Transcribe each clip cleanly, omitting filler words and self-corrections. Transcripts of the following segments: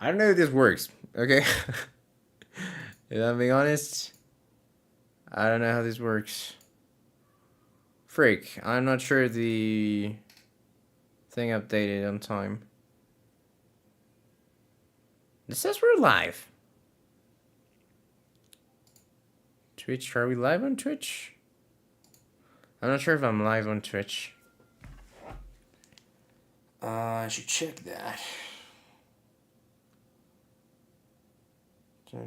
I don't know if this works, okay? If I'm being honest, I don't know how this works. Freak, I'm not sure the thing updated on time. This says we're live. Twitch, are we live on Twitch? I'm not sure if I'm live on Twitch. I should check that. I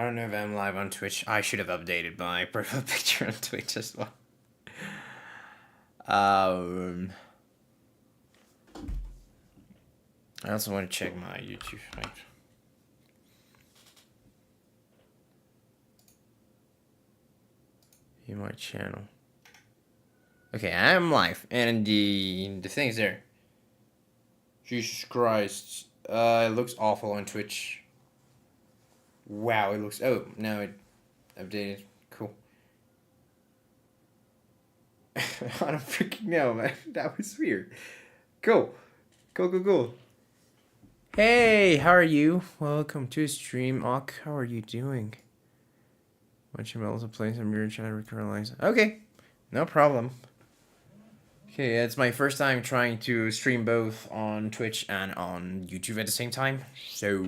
don't know if I'm live on Twitch. I should have updated my profile picture on Twitch as well. I also want to check my YouTube. Right? In my channel. Okay, I am live, and the thing's there. Jesus Christ, it looks awful on Twitch. Wow, it looks. Oh no, it updated. Cool. I don't freaking know, man. That was weird. Cool. Cool. Hey, how are you? Welcome to stream, Ock. How are you doing? Watching also play some weird chat record. Okay, no problem. Okay, it's my first time trying to stream both on Twitch and on YouTube at the same time, so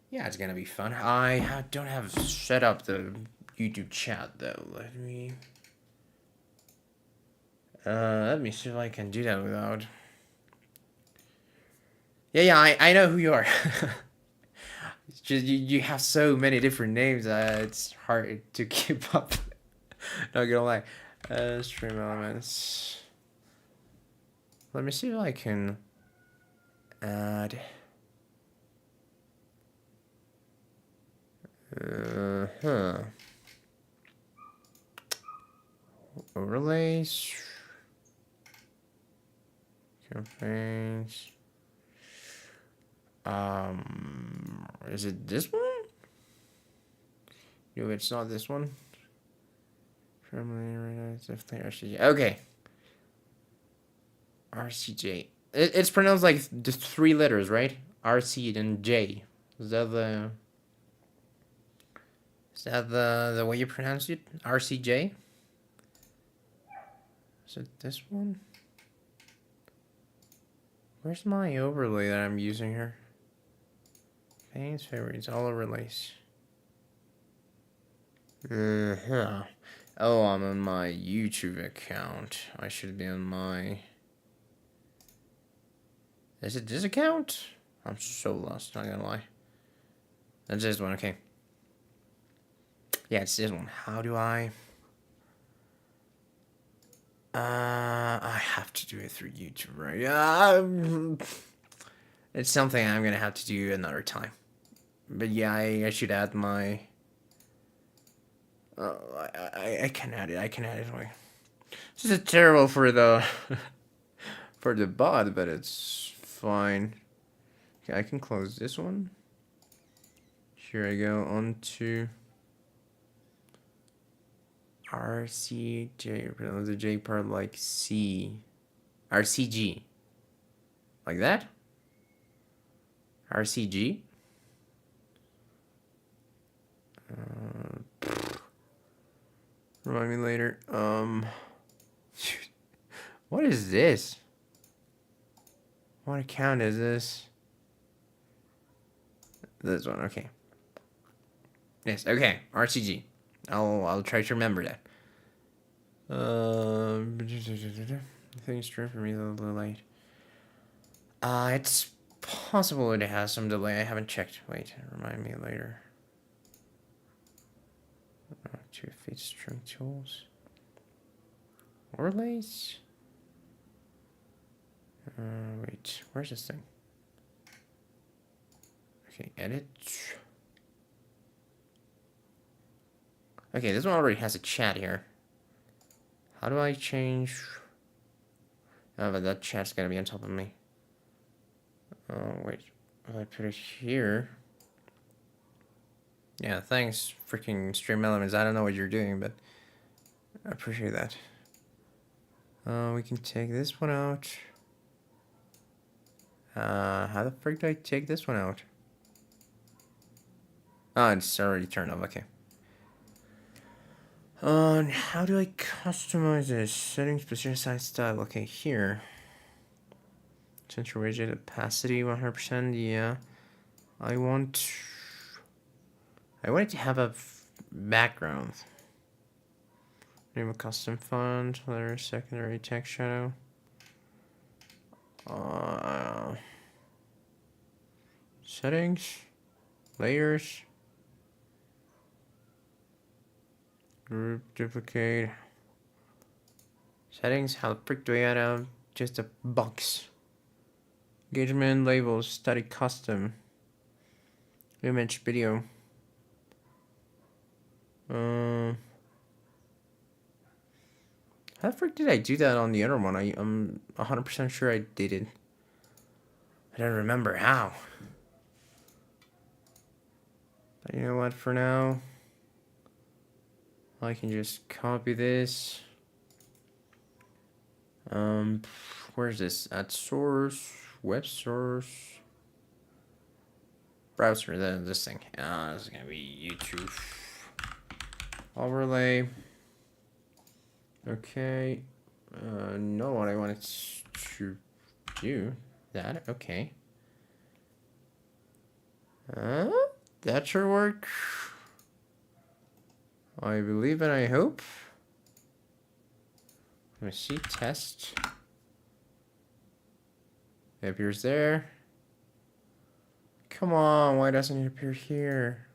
yeah, it's gonna be fun. I don't have set up the YouTube chat though. Let me see if I can do that without. Yeah, I know who you are. It's just you have so many different names. It's hard to keep up. Not gonna lie. Stream elements. Let me see if I can add. Overlays. Campaigns. Is it this one? No, it's not this one. Okay. RCJ. It's pronounced like just 3 letters, right? RC and J. Is that the way you pronounce it? RCJ? Is it this one? Where's my overlay that I'm using here? Fans, favorites, all overlays. Oh, I'm on my YouTube account. I should be on my... Is it this account? I'm so lost, not gonna lie. That's this one, okay. Yeah, it's this one. How do I... I have to do it through YouTube, right? It's something I'm gonna have to do another time. But yeah, I should add my... I can add it. Wait. This is terrible for the... for the bot, but it's fine. Okay, I can close this one. Here I go on to... RCJ, pronounce the J part like C. RCG. Like that? RCG? Remind me later. What is this? What account is this? This one, okay. Yes, okay. RCG. I'll try to remember that. I think it's true for me a little late. It's possible it has some delay. I haven't checked. Wait, remind me later. 2 feet string tools. Overlays. Wait, where's this thing? Okay, edit. Okay, this one already has a chat here. How do I change? Oh, but that chat's gonna be on top of me. Oh, wait. If I put it here. Yeah, thanks, freaking Stream Elements. I don't know what you're doing, but I appreciate that. We can take this one out. How the frick do I take this one out? Oh, it's already turned off. Okay. How do I customize this? Settings, position, size, style. Okay, here. Central rigid opacity, 100%. Yeah. I want it to have a background. Name a custom font. Letter, secondary text shadow. Settings. Layers. Group duplicate. Settings. How the frick do I add just a box? Engagement labels. Study custom. Image video. How the frick did I do that on the other one? I'm 100% sure I did it. I don't remember how. But you know what? For now, I can just copy this. Where's this? At source, web source, browser. This thing. This is gonna be YouTube. Overlay. Okay. No, what I wanted to do that. Okay. That should work. I believe and I hope. Let me see. Test. It appears there. Come on, why doesn't it appear here?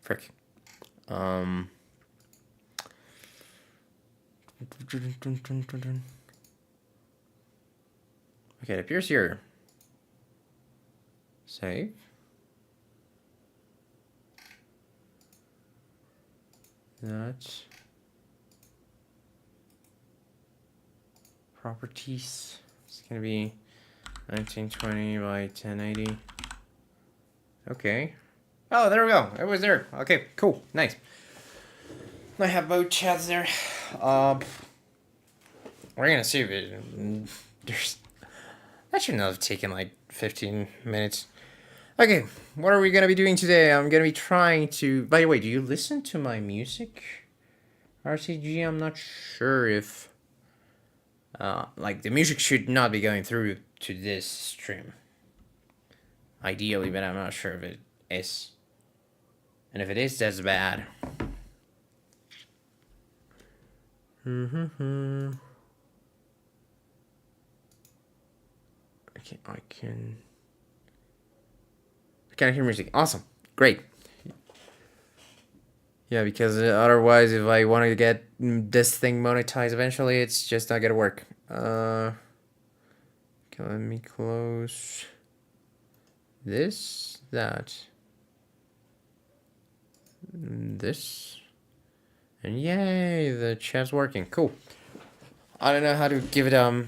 Frick. Okay, it appears here. Save. That. Properties. It's gonna be 1920 by 1080. Okay. Oh, there we go. It was there. Okay, cool. Nice. I have both chats there. We're gonna see if it. That should not have taken like 15 minutes. Okay, what are we gonna be doing today? I'm gonna be trying to. By the way, do you listen to my music? RCG, I'm not sure if. Like, the music should not be going through to this stream. Ideally, but I'm not sure if it is. And if it is, that's bad. Okay, I can hear music. Awesome. Great. Yeah, because otherwise, if I want to get this thing monetized eventually, it's just not gonna work. Okay, let me close this, that, this, and yay, the chat's working. Cool. I don't know how to give it a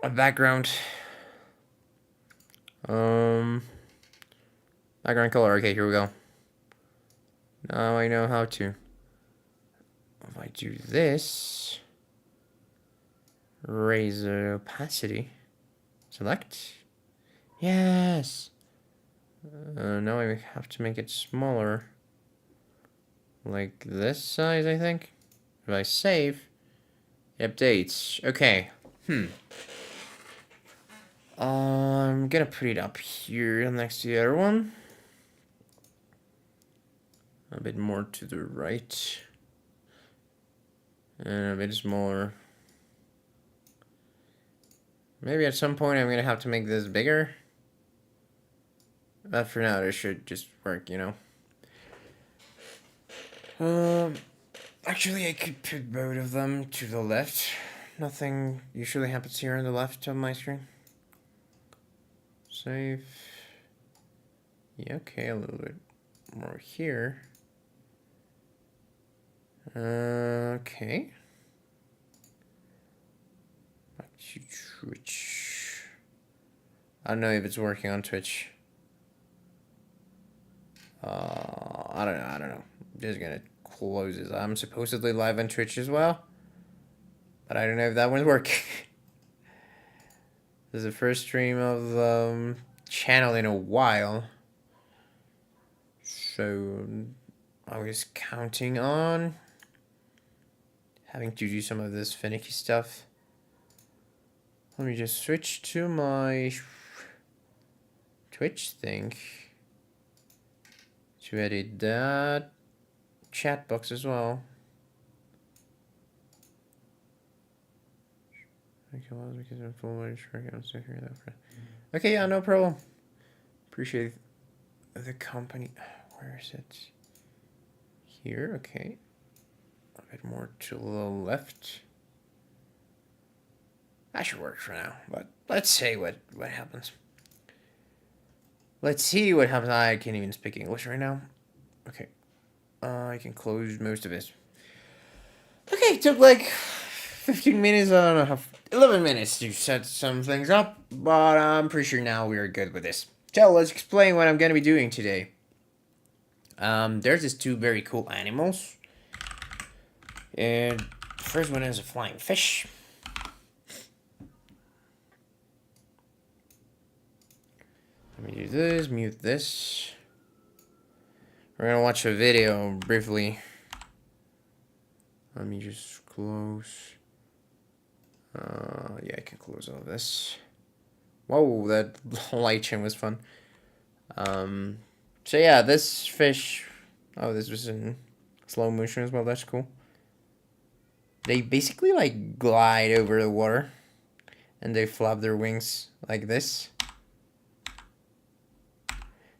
background. Background color. Okay, here we go. Now I know how to. If I do this, raise the opacity, select. Yes. Now I have to make it smaller, like this size, I think. If I save, it updates. Okay. I'm gonna put it up here next to the other one. A bit more to the right. And a bit smaller. Maybe at some point I'm gonna have to make this bigger. But for now, it should just work, you know. Actually, I could put both of them to the left. Nothing usually happens here on the left of my screen. Save. Yeah, okay, a little bit more here. Okay. Back to Twitch. I don't know if it's working on Twitch. I don't know. I'm just gonna close this. I'm supposedly live on Twitch as well, but I don't know if that one's working. This is the first stream of channel in a while, so I was counting on having to do some of this finicky stuff. Let me just switch to my Twitch thing to edit that chat box as well. Okay, well, because I'm full of I'm still here that. Okay, yeah, no problem. Appreciate the company. Where is it? Here, okay. A bit more to the left. That should work for now, but let's see what happens. Let's see what happens. I can't even speak English right now. Okay. I can close most of this. Okay, it took like 15 minutes, I don't know, 11 minutes to set some things up, but I'm pretty sure now we're good with this. So let's explain what I'm going to be doing today. There's these two very cool animals. And the first one is a flying fish. Let me do this, mute this. We're going to watch a video briefly. Let me just close. Yeah, I can close all this. Whoa, that light chain was fun. So yeah, this fish. Oh, this was in slow motion as well. That's cool. They basically like glide over the water, and they flap their wings like this.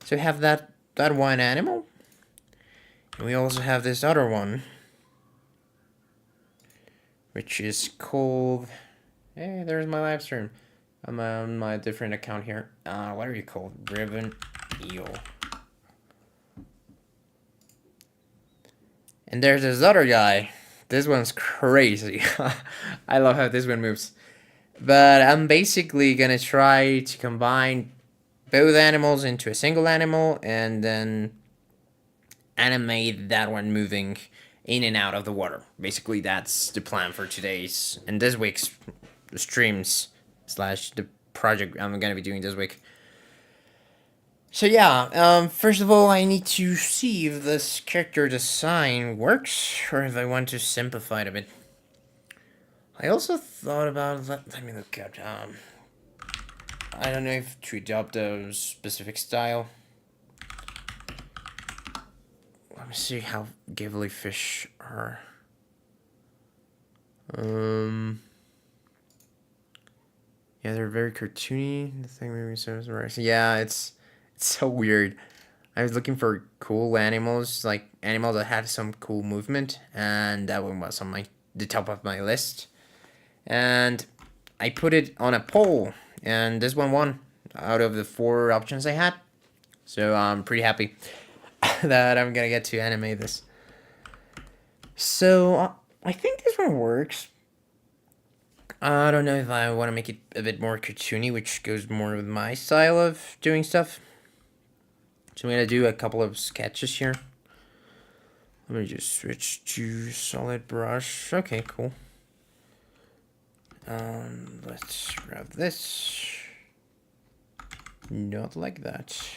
So we have that one animal, and we also have this other one, which is called. Hey, there's my live stream. I'm on my different account here. What are you called? Ribbon Eel. And there's this other guy. This one's crazy. I love how this one moves. But I'm basically gonna try to combine both animals into a single animal and then animate that one moving in and out of the water. Basically, that's the plan for today's and this week's streams / the project I'm gonna be doing this week. So yeah, first of all, I need to see if this character design works or if I want to simplify it a bit. I also thought about let me look at I don't know if to adopt a specific style. Let me see how giggly fish are. Yeah, they're very cartoony. The thing maybe so right. Yeah, it's so weird. I was looking for cool animals, like animals that had some cool movement, and that one was on the top of my list. And I put it on a poll, and this one won out of the 4 options I had. So I'm pretty happy that I'm gonna get to animate this. So I think this one works. I don't know if I want to make it a bit more cartoony, which goes more with my style of doing stuff. So I'm going to do a couple of sketches here. Let me just switch to solid brush. Okay, cool. Let's grab this. Not like that.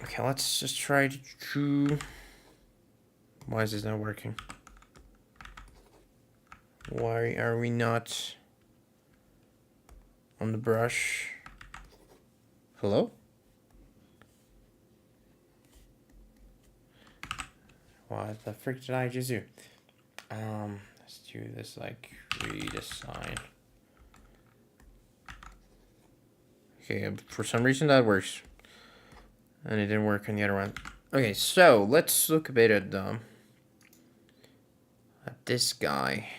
Okay, let's just try to... Why is this not working? Why are we not on the brush? Hello? What the frick did I just do? Let's do this like redesign. Okay, for some reason that works. And it didn't work on the other one. Okay, so let's look a bit at this guy.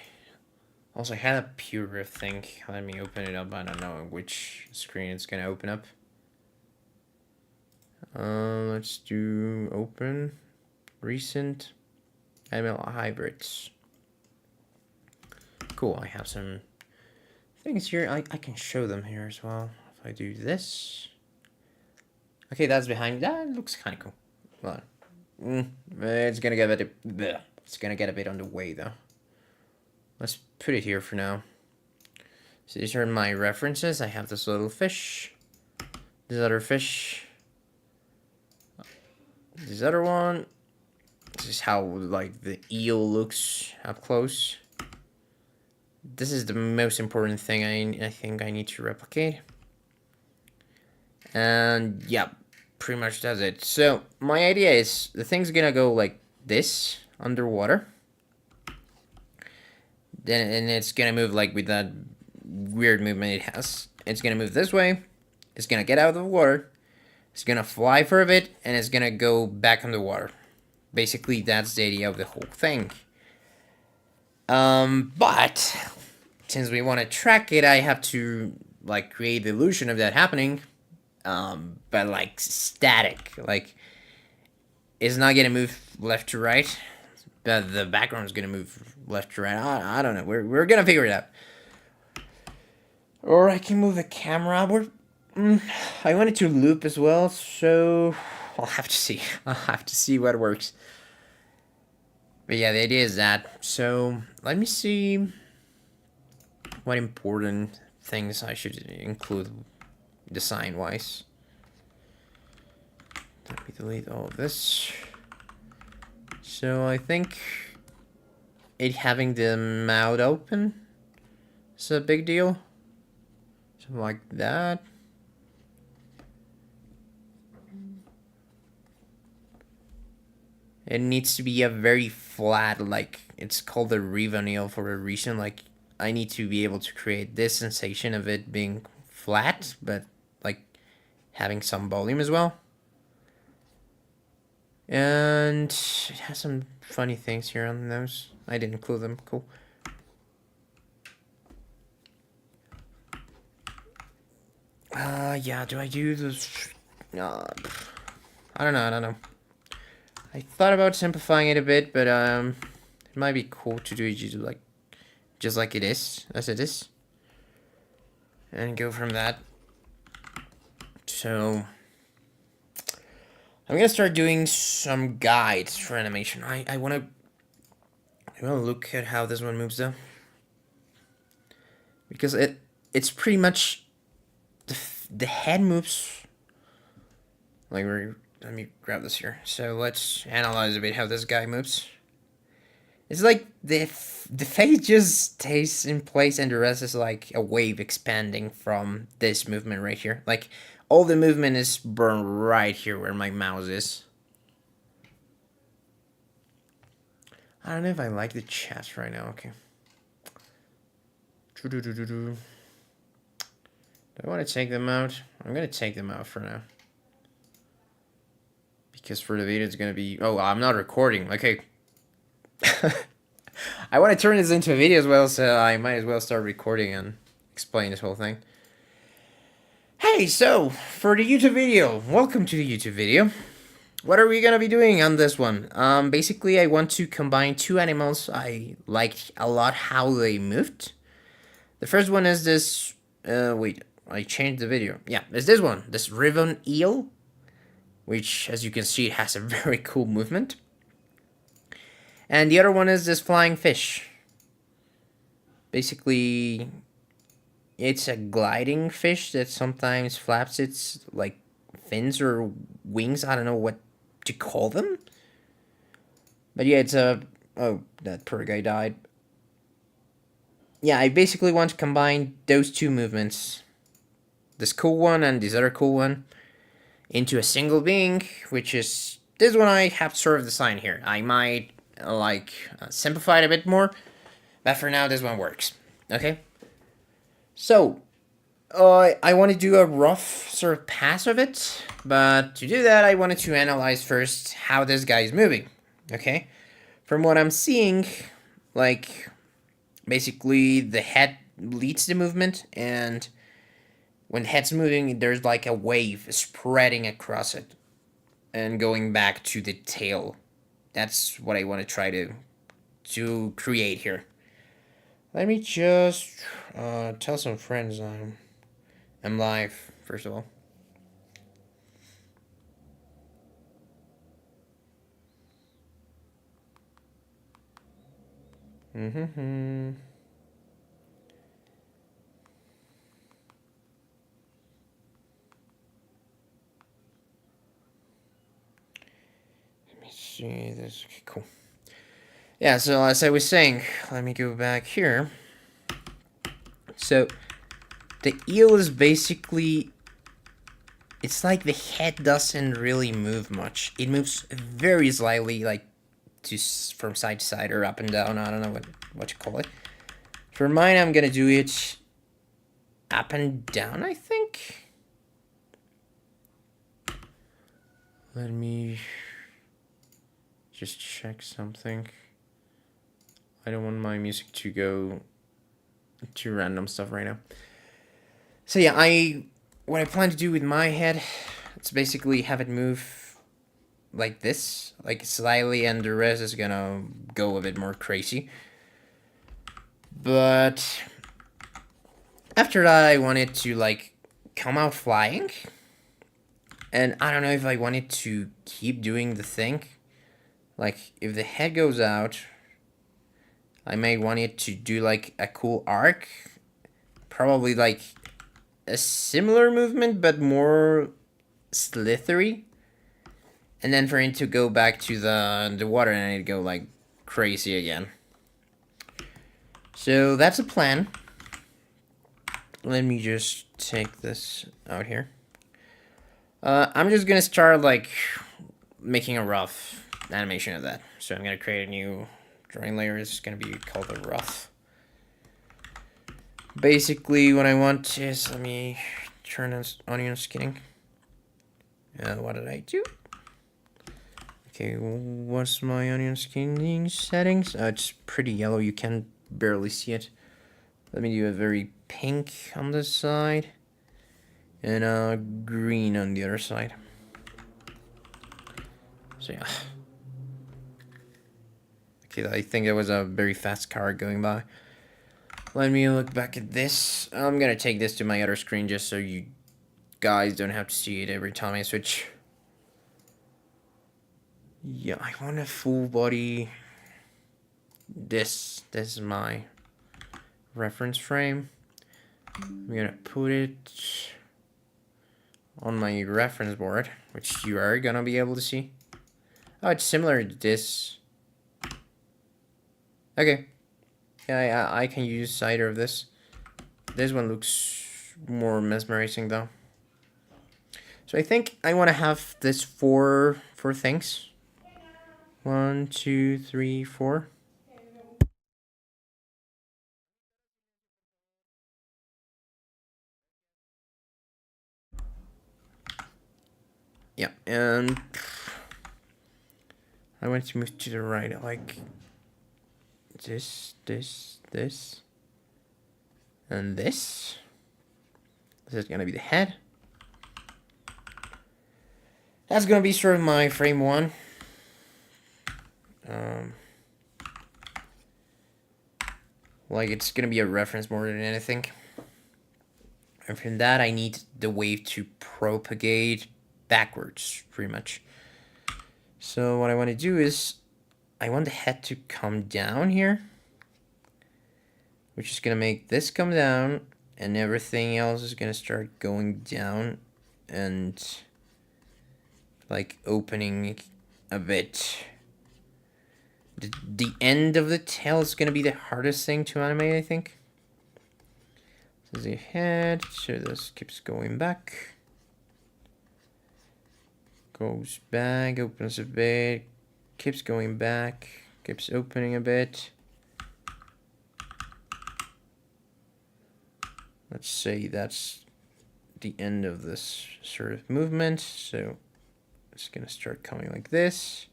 Also, I had a pure thing. Let me open it up. I don't know which screen it's gonna open up. Let's do open recent ML hybrids. Cool. I have some things here, I can show them here as well. If I do this. Okay, that's behind. That looks kind of cool. Well, it's gonna get a bit. Bleh. It's gonna get a bit on the way though. Let's put it here for now. So these are my references. I have this little fish, this other fish, this other one. This is how like the eel looks up close. This is the most important thing I think I need to replicate. And yeah, pretty much does it. So my idea is the thing's gonna go like this underwater. Then and it's gonna move like with that weird movement it has. It's gonna move this way. It's gonna get out of the water. It's gonna fly for a bit and it's gonna go back underwater. Basically, that's the idea of the whole thing. But since we want to track it, I have to like create the illusion of that happening. But like static, like it's not gonna move left to right, but the background is gonna move left to right. I don't know. We're gonna figure it out. Or I can move the camera. I wanted to loop as well, so I'll have to see. I'll have to see what works. But yeah, the idea is that. So let me see what important things I should include design-wise. Let me delete all of this. So I think it having the mouth open is a big deal. Something like that. It needs to be a very flat, like, it's called the Ribbon Eel for a reason. Like, I need to be able to create this sensation of it being flat, but, like, having some volume as well. And it has some funny things here on the nose. I didn't include them. Cool. Yeah, do I do this? I don't know. I thought about simplifying it a bit, but it might be cool to do it just like it is, as it is, and go from that. So I'm gonna start doing some guides for animation. I wanna look at how this one moves though, because it's pretty much the head moves like let me grab this here. So let's analyze a bit how this guy moves. It's like the face just stays in place and the rest is like a wave expanding from this movement right here. Like all the movement is burned right here where my mouse is. I don't know if I like the chest right now. Okay. Do I want to take them out? I'm going to take them out for now. Because for the video it's going to be... Oh, I'm not recording. Okay. I want to turn this into a video as well, so I might as well start recording and explain this whole thing. Hey, so, for the YouTube video, welcome to the YouTube video. What are we going to be doing on this one? Basically, I want to combine two animals. I liked a lot how they moved. The first one is this... wait, I changed the video. Yeah, it's this one. This Ribbon Eel. Which, as you can see, it has a very cool movement. And the other one is this flying fish. Basically, it's a gliding fish that sometimes flaps its, like, fins or wings. I don't know what to call them. But yeah, it's a... Oh, that poor guy died. Yeah, I basically want to combine those two movements. This cool one and this other cool one. Into a single being, which is this one. I have sort of designed here. I might simplify it a bit more, but for now this one works. Okay. So I want to do a rough sort of pass of it, but to do that I wanted to analyze first how this guy is moving. Okay. From what I'm seeing, like basically the head leads the movement, and when the head's moving, there's like a wave spreading across it and going back to the tail. That's what I want to try to create here. Let me just tell some friends I'm live, first of all. Mm-hmm. Let me see this. Okay, cool. Yeah, so as I was saying, let me go back here. So the eel is basically, it's like the head doesn't really move much. It moves very slightly, like from side to side or up and down. I don't know what you call it. For mine, I'm gonna do it up and down, I think. Let me just check something. I don't want my music to go to random stuff right now. So yeah, what I plan to do with my head, it's basically have it move like this, like slightly, and the rest is gonna go a bit more crazy. But after that, I want it to like come out flying. And I don't know if I wanted to keep doing the thing. Like, if the head goes out, I may want it to do like a cool arc. Probably like a similar movement, but more slithery. And then for it to go back to the water and it'd go like crazy again. So that's a plan. Let me just take this out here. I'm just gonna start like making a rough animation of that. So I'm gonna create a new drawing layer. It's gonna be called the rough. Basically, what I want is, let me turn this onion skinning. What did I do? Okay, what's my onion skinning settings? It's pretty yellow. You can barely see it. Let me do a very pink on this side and green on the other side. So yeah. Okay, I think there was a very fast car going by. Let me look back at this. I'm gonna take this to my other screen just so you guys don't have to see it every time I switch. Yeah, I want a full body. This is my reference frame. I'm gonna put it on my reference board, which you are gonna be able to see. Oh, it's similar to this. Okay. Yeah, I can use either of this. This one looks more mesmerizing though. So I think I want to have this four things. 1, 2, 3, 4. Yeah, and I want to move to the right, like this, and this. This is gonna be the head. That's gonna be sort of my frame 1. Like it's gonna be a reference more than anything. And from that, I need the wave to propagate backwards, pretty much. So what I want to do is, I want the head to come down here, which is gonna make this come down, and everything else is gonna start going down and like opening a bit. The end of the tail is gonna be the hardest thing to animate, I think. So the head, so this keeps going back. Goes back, opens a bit, keeps going back, keeps opening a bit. Let's say that's the end of this sort of movement. So it's gonna start coming like this.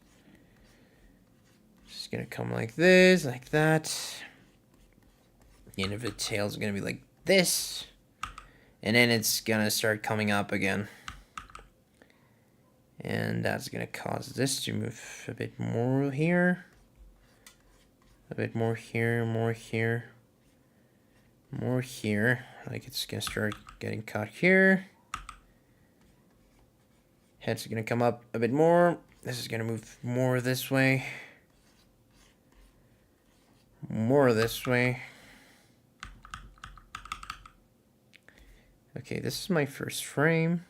It's gonna come like this, like that. The end of the tail is gonna be like this. And then it's gonna start coming up again. And that's gonna cause this to move a bit more here. A bit more here, more here. more here. Like it's gonna start getting caught here. Head's gonna come up a bit more. This is gonna move more this way. More this way. Okay, this is my first frame.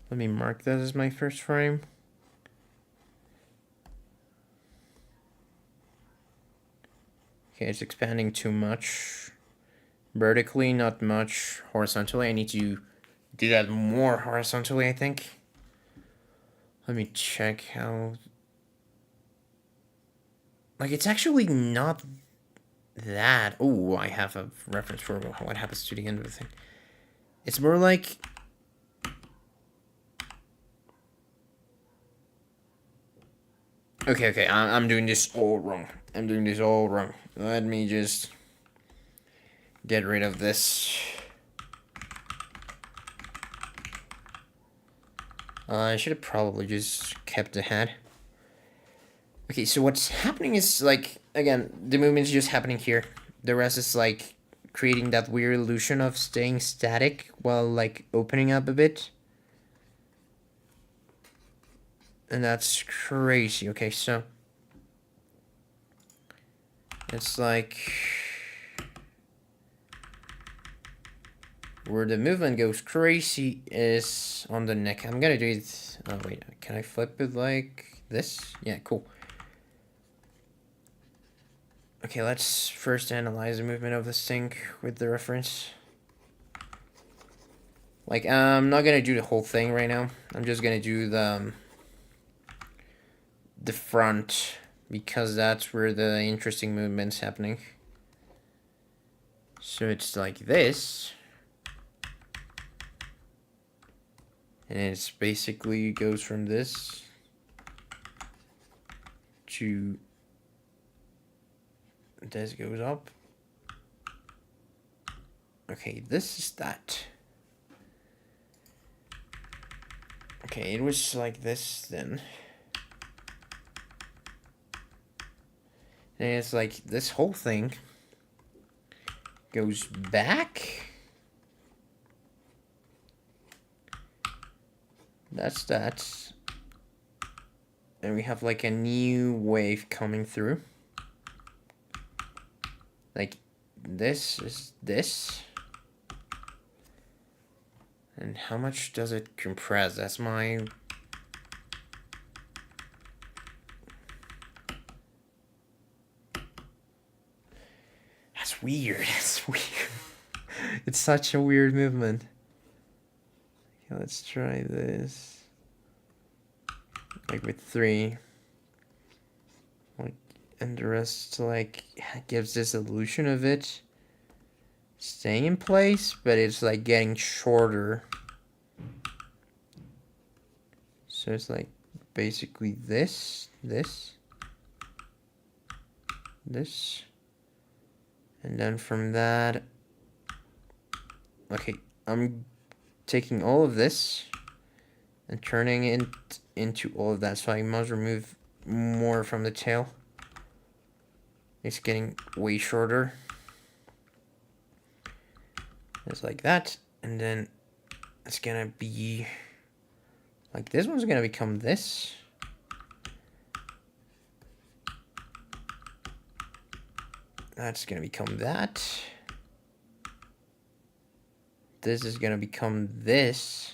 Let me mark that as my first frame. Okay, it's expanding too much. Vertically, not much. Horizontally, I need to do that more horizontally, I think. Let me check how... Like, it's actually not that... Oh, I have a reference for what happens to the end of the thing. It's more like... Okay, I'm doing this all wrong. I'm doing this all wrong. Let me just get rid of this. I should have probably just kept the head. Okay, so what's happening is, like, again, the movement's just happening here. The rest is, like, creating that weird illusion of staying static while, like, opening up a bit. And that's crazy. Okay, so it's like where the movement goes crazy is on the neck. I'm gonna do it. Oh wait, can I flip it like this? Yeah, cool. Okay, let's first analyze the movement of this thing with the reference. Like, I'm not gonna do the whole thing right now. I'm just gonna do the front, because that's where the interesting movement's happening. So it's like this. And it's basically goes from this to this goes up. Okay, this is that. Okay, it was like this then. And it's like this whole thing goes back. That's that. And we have like a new wave coming through. Like this is this. And how much does it compress? That's my... That's weird. That's weird. It's such a weird movement. Okay, let's try this. Like with 3. Like, and the rest like gives this illusion of it staying in place, but it's like getting shorter. So it's like basically this, and then from that, okay, I'm taking all of this and turning it into all of that, so I must remove more from the tail. It's getting way shorter. It's like that, and then it's gonna be like this one's gonna become this. That's gonna become that. This is gonna become this.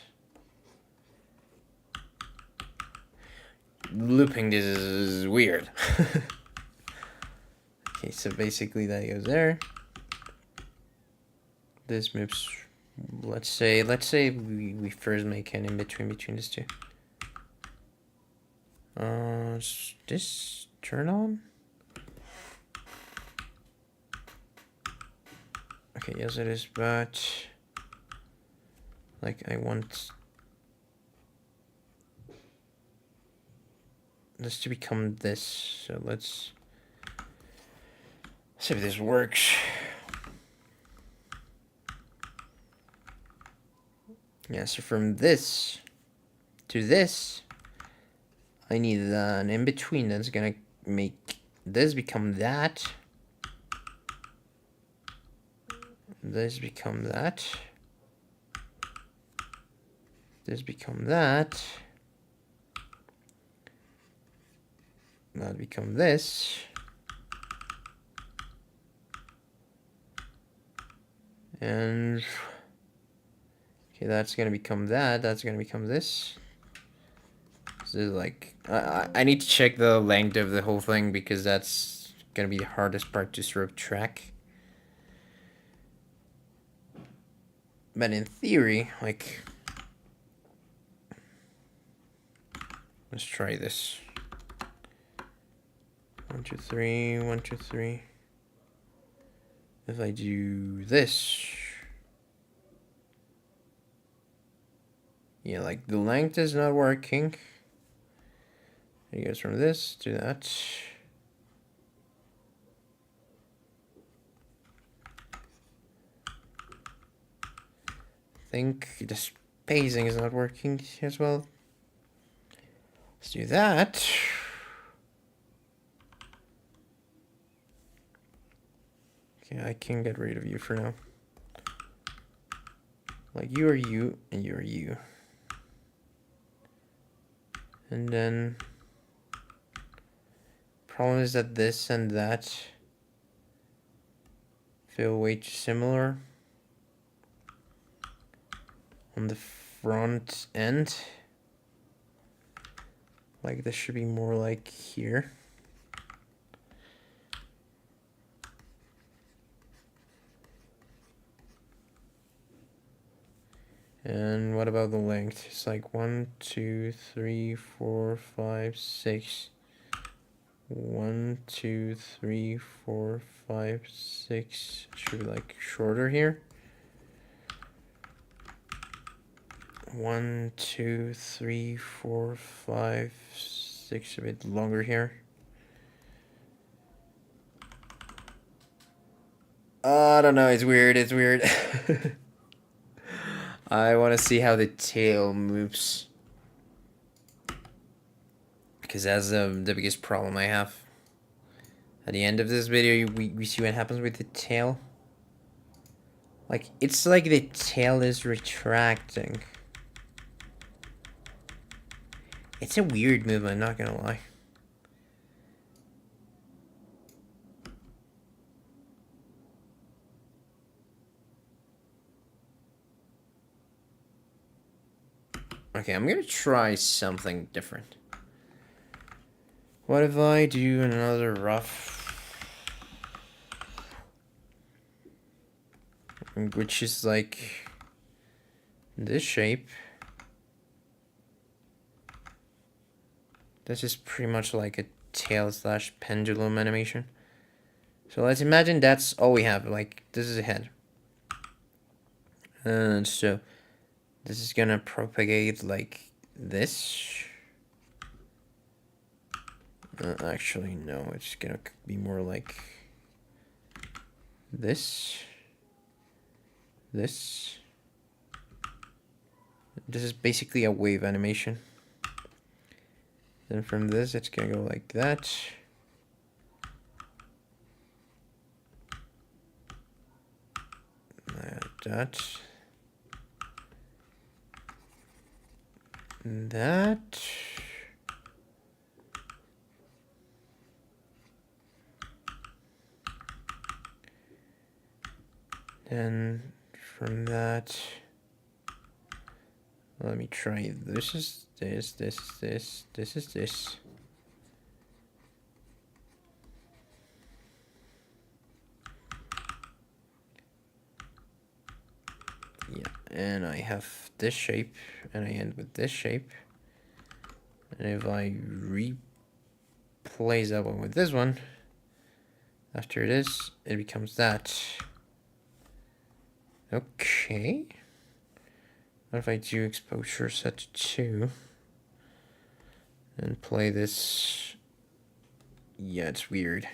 Looping this is weird. Okay, so basically that goes there. This moves, let's say we first make an in-between between these two. This turn on? Okay, yes it is, but like I want this to become this, so let's see if this works. Yeah, so from this to this, I need an in-between that's gonna make this become that. this become that. This become that. That become this. And okay, that's gonna become that. That's gonna become this. This is like I need to check the length of the whole thing because that's gonna be the hardest part to sort of track. But in theory, like, let's try this. 1, 2, 3, 1, 2, 3. If I do this, yeah, like the length is not working. It goes from this to that. I think the spacing is not working as well. Let's do that. Okay, I can get rid of you for now. Like, you are you, and you are you. And then, problem is that this and that feel way too similar on the front end. Like, this should be more like here. And what about the length? It's like 1, 2, 3, 4, 5, 6. 1, 2, 3, 4, 5, 6. Should be like shorter here. 1, 2, 3, 4, 5, 6. A bit longer here. I don't know. It's weird. It's weird. I want to see how the tail moves. Because that's the biggest problem I have. At the end of this video, we see what happens with the tail. Like, it's like the tail is retracting. It's a weird movement, not gonna lie. Okay, I'm gonna try something different. What if I do another rough, which is like this shape. This is pretty much like a tail slash pendulum animation. So let's imagine that's all we have. Like, this is a head. And so this is gonna propagate like this. Actually, no, it's gonna be more like this. This. This is basically a wave animation. Then from this, it's gonna go like that. That. That. Then from that, let me try. This is this, this is this, this is this. Yeah, and I have this shape, and I end with this shape. And if I replace that one with this one, after this, it becomes that. Okay. What if I do exposure set to 2 and play this? Yeah, it's weird.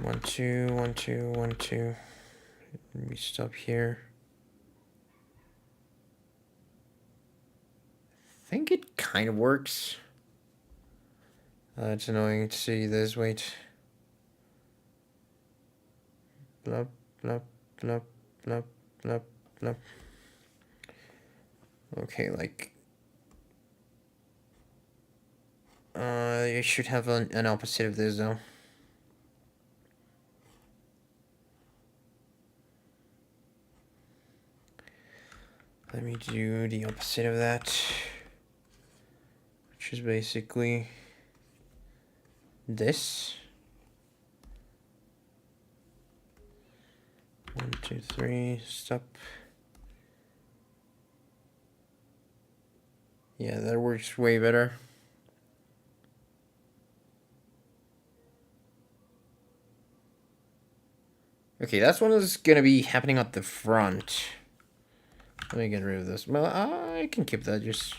1, 2, 1, 2, 1, 2. Let me stop here. I think it kind of works. It's annoying to see this. Wait. blop, blop, blop, blop, blop, blop. Okay, like... you should have an opposite of this, though. Let me do the opposite of that. Which is basically... this. 1, 2, 3, stop. Yeah, that works way better. Okay, that's one that's gonna be happening at the front. Let me get rid of this. Well, I can keep that just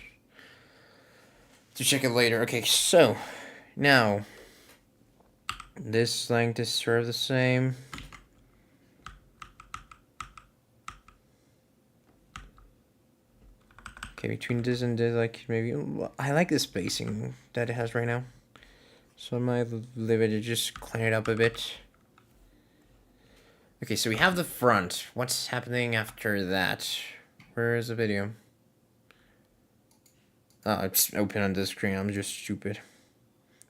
to check it later. Okay, so now this length is sort of the same. Okay, between this and this, like maybe I like the spacing that it has right now, so I might leave it to just clean it up a bit. Okay, so we have the front. What's happening after that? Where is the video? Oh, it's open on the screen. I'm just stupid.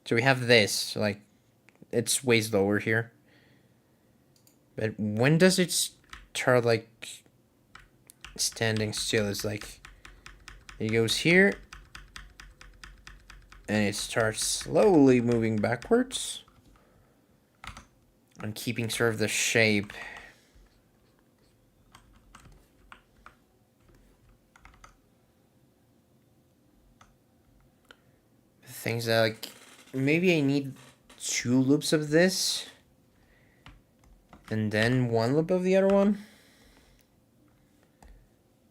So we have this, like, it's way lower here. But when does it start, like, standing still? It's like, it goes here, and it starts slowly moving backwards. And keeping sort of the shape. Things that, like, maybe I need 2 loops of this. And then 1 loop of the other one.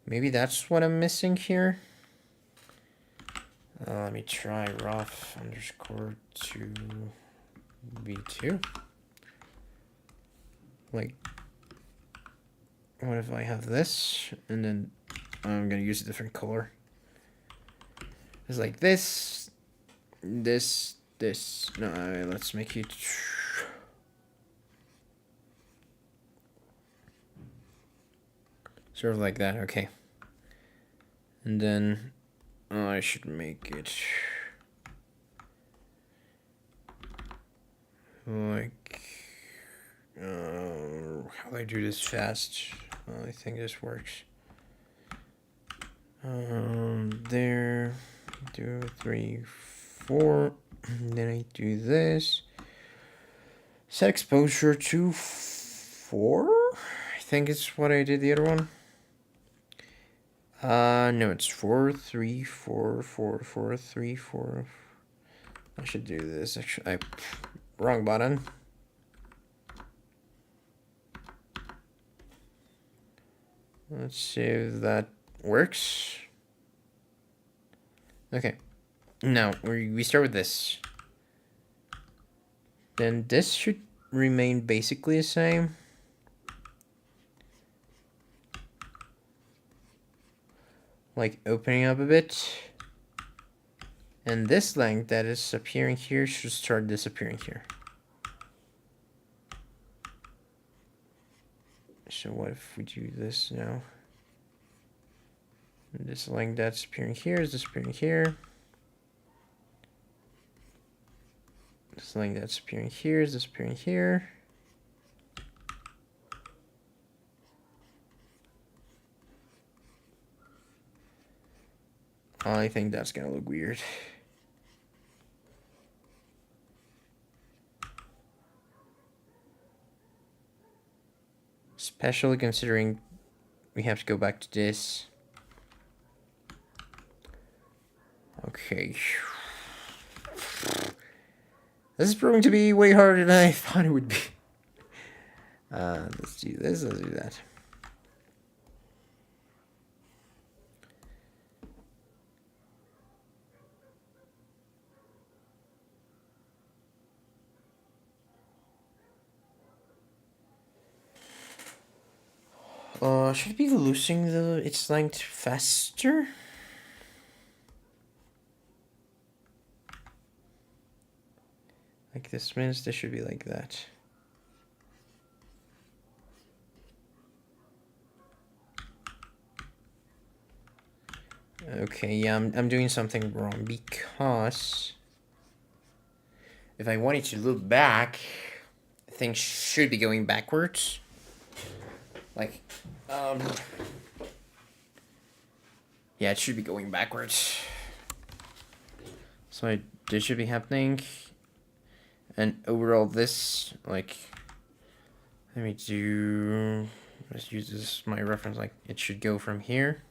Maybe that's what I'm missing here. Let me try rough underscore 2v2. Like, what if I have this, and then I'm gonna use a different color. It's like this, this. No, let's make it sort of like that. Okay, and then I should make it like. How do I do this fast? I think this works. There, 2, 3, 4. Then I do this. Set exposure to 4. I think it's what I did the other one. No, it's 4, 3, 4, 4, 4, 3, 4. I should do this. Actually, wrong button. Let's see if that works. Okay. Now, we start with this. Then this should remain basically the same. Like opening up a bit. And this length that is appearing here should start disappearing here. So what if we do this now? And this length that's appearing here is disappearing here. This length that's appearing here is disappearing here. I think that's gonna look weird. Especially considering we have to go back to this. Okay. This is proving to be way harder than I thought it would be. Let's do this, let's do that. Should it be losing its length faster? Like this means this should be like that. Okay, yeah, I'm doing something wrong because if I wanted to look back, things should be going backwards. Like, yeah, it should be going backwards. So this should be happening. And overall this, like, let's use this as my reference, like, it should go from here.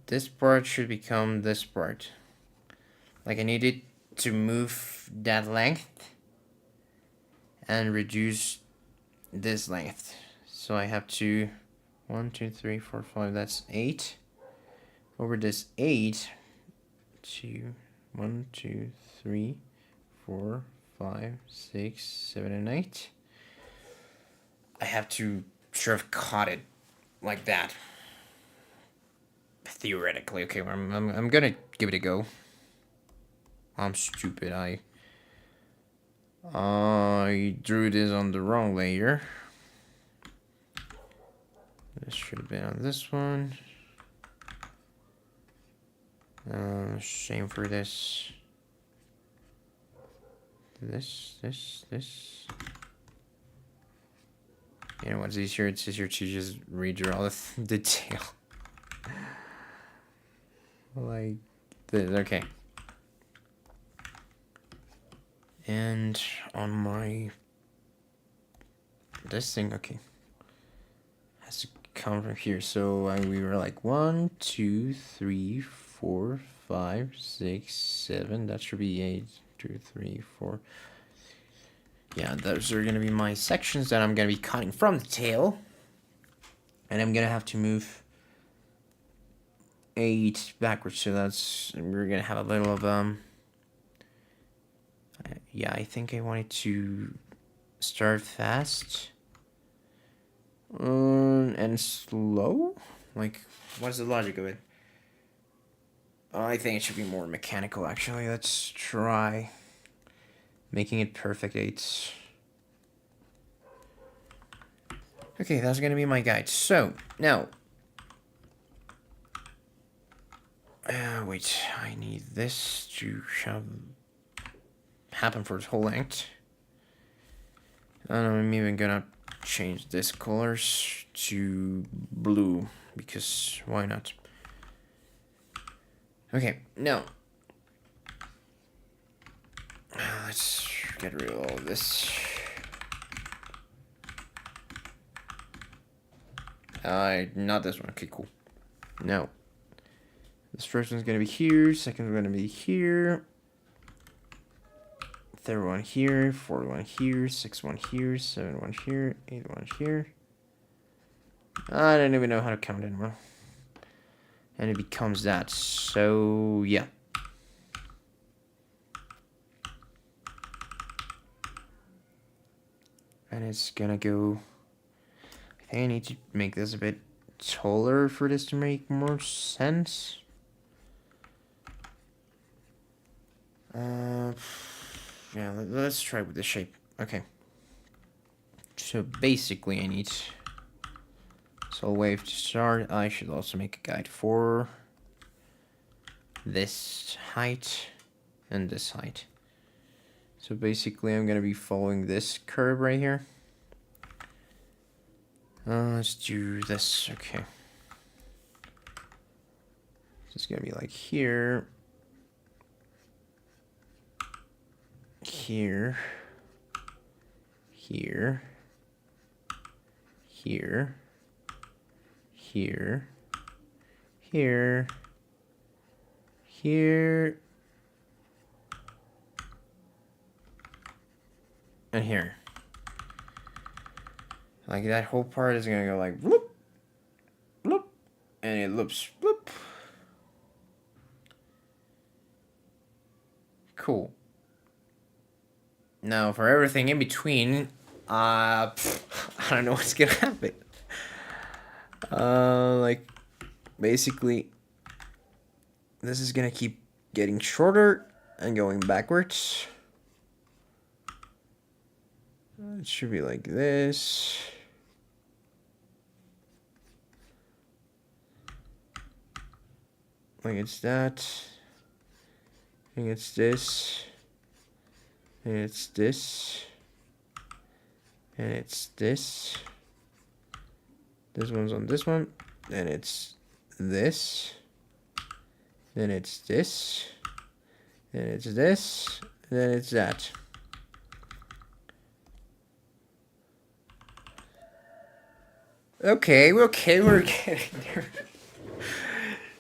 This part should become this part. Like, I need it to move that length and reduce this length. So I have to 1, 2, 3, 4, 5, that's 8. Over this 8 to 1, 2, 3, 4, 5, 6, 7, and 8. I have to sort of cut it like that. Theoretically, okay, I'm gonna give it a go. I'm stupid. I drew this on the wrong layer. This should have been on this one. Same for this. This. You know what's easier? It's easier to just redraw the tail. Like this, okay. And on my this thing, okay, has to come from here. So we were like 1, 2, 3, 4, 5, 6, 7. That should be 8, 2, 3, 4. Yeah, those are gonna be my sections that I'm gonna be cutting from the tail, and I'm gonna have to move 8 backwards. So we're gonna have a little of yeah, I think I wanted to start fast and slow. Like, what's the logic of it? I think it should be more mechanical, actually. Let's try making it perfect 8. Okay, that's gonna be my guide. So, now, wait, I need this to happen for its whole length. And I'm even gonna change this colors to blue, because why not? Okay, now let's get rid of all of this. Not this one. Okay, cool. Now, this first one's gonna be here. Second one's gonna be here. Third one here. Fourth one here. Sixth one here. Seventh one here. Eighth one here. I don't even know how to count anymore. And it becomes that. So yeah. And it's gonna go. I think I need to make this a bit taller for this to make more sense. Yeah, let's try with the shape. Okay. So basically I need Soul Wave to start. I should also make a guide for this height and this height. So basically I'm gonna be following this curve right here. Let's do this, okay. So it's gonna be like here. Here. Here. Here. Here. Here. Here. And here. Like that whole part is gonna go like bloop, bloop, and it loops bloop. Cool. Now for everything in between, I don't know what's gonna happen. Like basically, this is gonna keep getting shorter and going backwards. It should be like this. Like it's that. I think it's this. And it's this. And it's this. This one's on this one. Then it's this. Then it's this. Then it's this. Then it's that. Okay, we're getting there.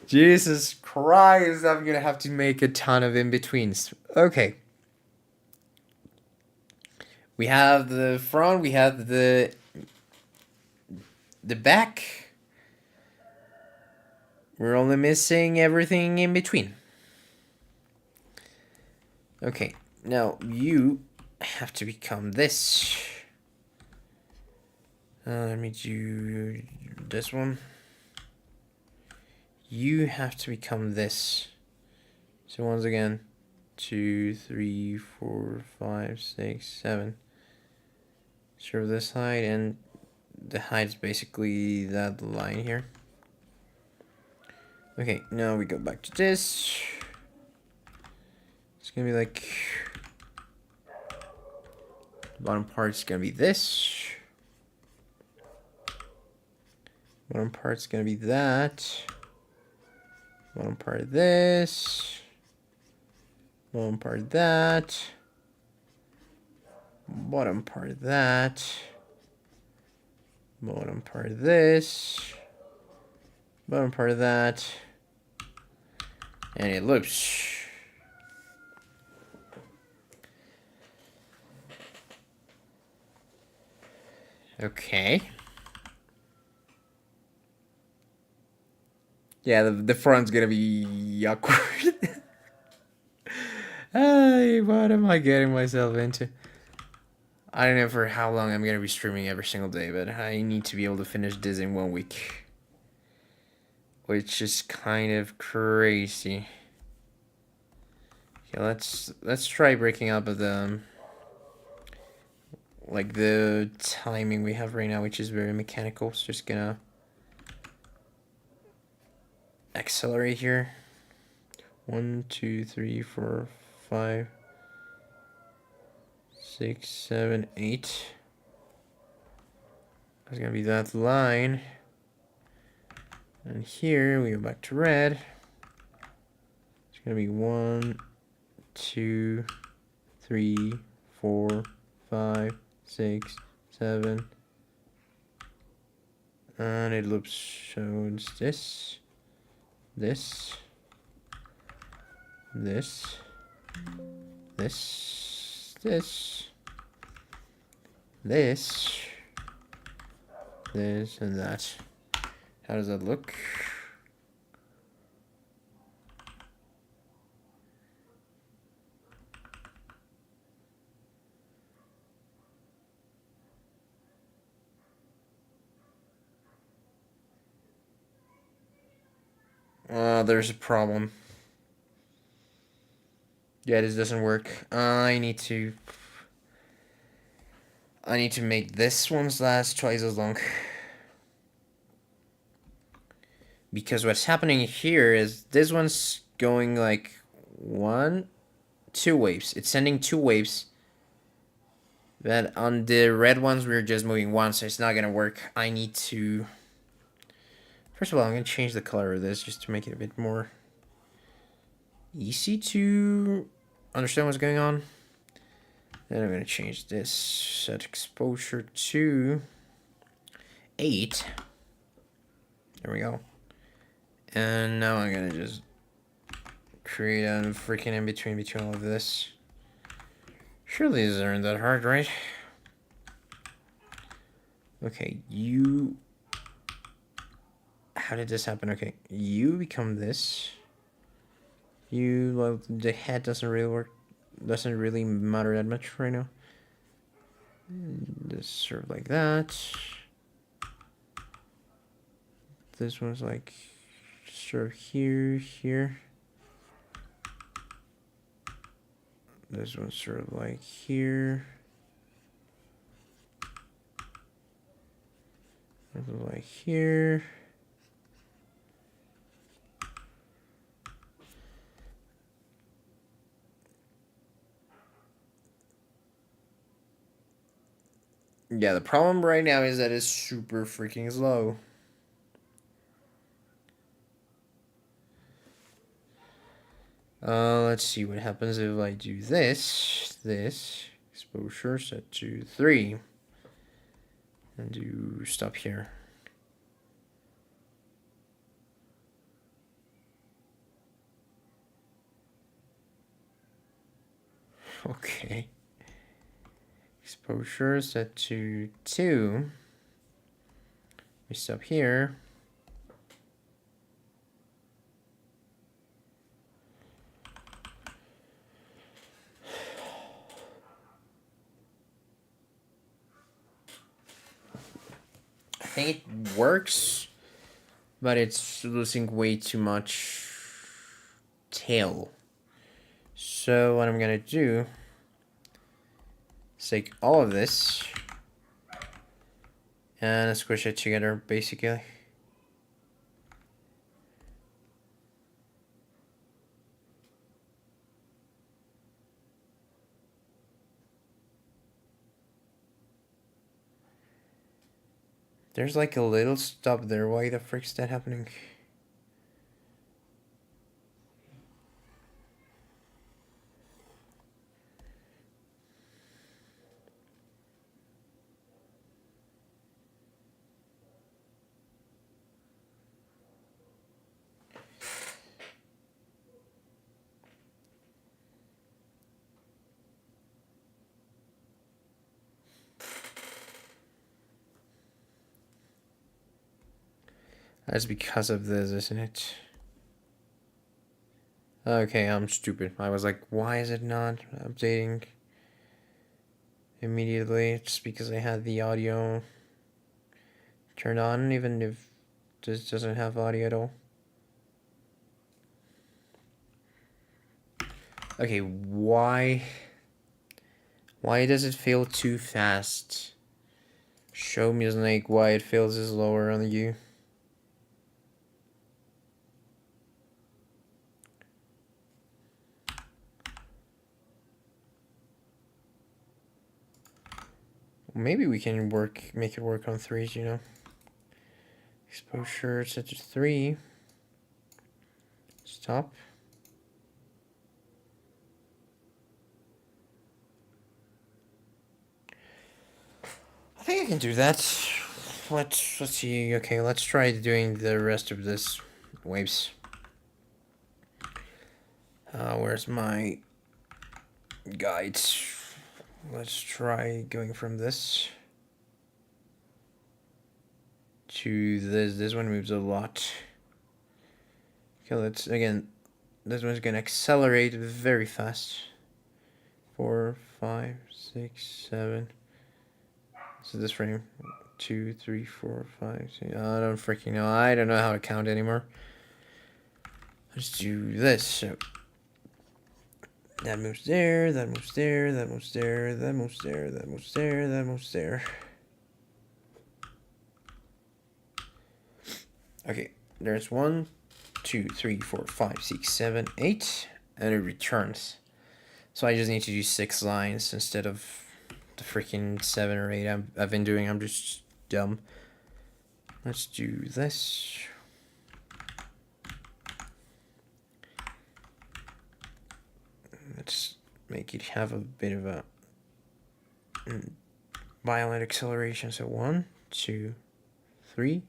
Jesus Christ, I'm gonna have to make a ton of in-betweens. Okay. We have the front, we have the back. We're only missing everything in between. Okay, now you have to become this. Let me do this one. You have to become this. So once again, 2, 3, 4, 5, 6, 7. Sure, this height, and the height is basically that line here. Okay, now we go back to this. It's gonna be like, the bottom part's gonna be this. Bottom part's gonna be that. Bottom part of this. Bottom part of that. Bottom part of that. Bottom part of this. Bottom part of that. And it loops. Okay. Yeah, the front's gonna be awkward. Hey, what am I getting myself into? I don't know for how long I'm gonna be streaming every single day, but I need to be able to finish this in 1 week. Which is kind of crazy. Okay, let's try breaking up the like the timing we have right now, which is very mechanical. It's just gonna accelerate here. 1, 2, 3, 4, 5, 6, 7, 8. That's gonna be that line. And here we go back to red. It's gonna be 1, 2, 3, 4, 5, 6, 7. And it loops, so it's this, this, this, this, this, and that. How does that look? There's a problem. Yeah, this doesn't work. I need to make this one's last twice as long. Because what's happening here is this one's going like 2 waves. It's sending 2 waves. But on the red ones, we're just moving 1, so it's not gonna work. I need to... First of all, I'm gonna change the color of this just to make it a bit more easy to understand what's going on. Then I'm gonna change this, set exposure to 8. There we go. And now I'm gonna just create a freaking in-between between all of this. Surely these aren't that hard, right? Okay, you... How did this happen? Okay, you become this. You, well, the head doesn't really work. Doesn't really matter that much right now. Just sort of like that. This one's like sort of here. This one's sort of like here. This one's like here. Yeah, the problem right now is that it's super freaking slow. Let's see what happens if I do this, exposure set to 3, and do stop here. Okay. Exposure set to 2. We stop here. I think it works, but it's losing way too much tail. So what I'm gonna do is take all of this and squish it together, basically. There's like a little stop there. Why the frick's that happening? That's because of this, isn't it? Okay, I'm stupid. I was like, why is it not updating immediately? It's because I had the audio turned on, even if this doesn't have audio at all. Okay, why does it feel too fast? Show me, Snake, why it feels slower on you. Maybe we can make it work on 3s, you know. Exposure set to 3. Stop. I think I can do that. Let's see. Okay, let's try doing the rest of this waves. Where's my guides? Let's try going from this to this. This one moves a lot. Okay, let's again. This one's gonna accelerate very fast. 4, 5, 6, 7. So this frame. 2, 3, 4, 5, 6. I don't freaking know. I don't know how to count anymore. Let's do this. So that moves there, that moves there, that moves there, that moves there, that moves there, that moves there. Okay, there's 1, 2, 3, 4, 5, 6, 7, 8, and it returns. So I just need to do 6 lines instead of the freaking 7 or 8 I've been doing. I'm just dumb. Let's do this. Let's make it have a bit of a violent acceleration. So 1, 2, 3,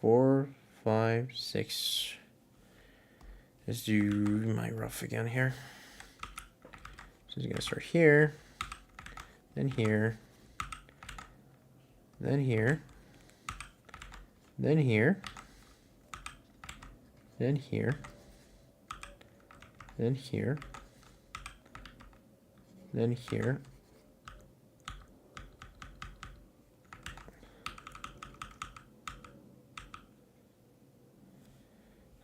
4, 5, 6. Let's do my rough again here. So it's gonna start here, then here, then here, then here, then here, then here, then here.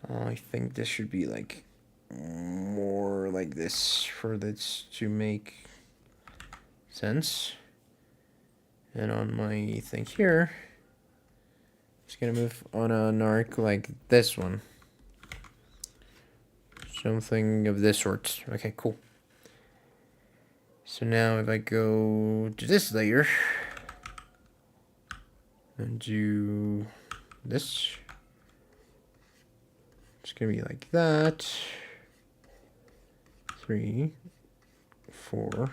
I think this should be like more like this for this to make sense. And on my thing here, it's gonna move on an arc like this one. Something of this sort. Okay, cool. So now if I go to this layer and do this, it's gonna be like that. 3, 4,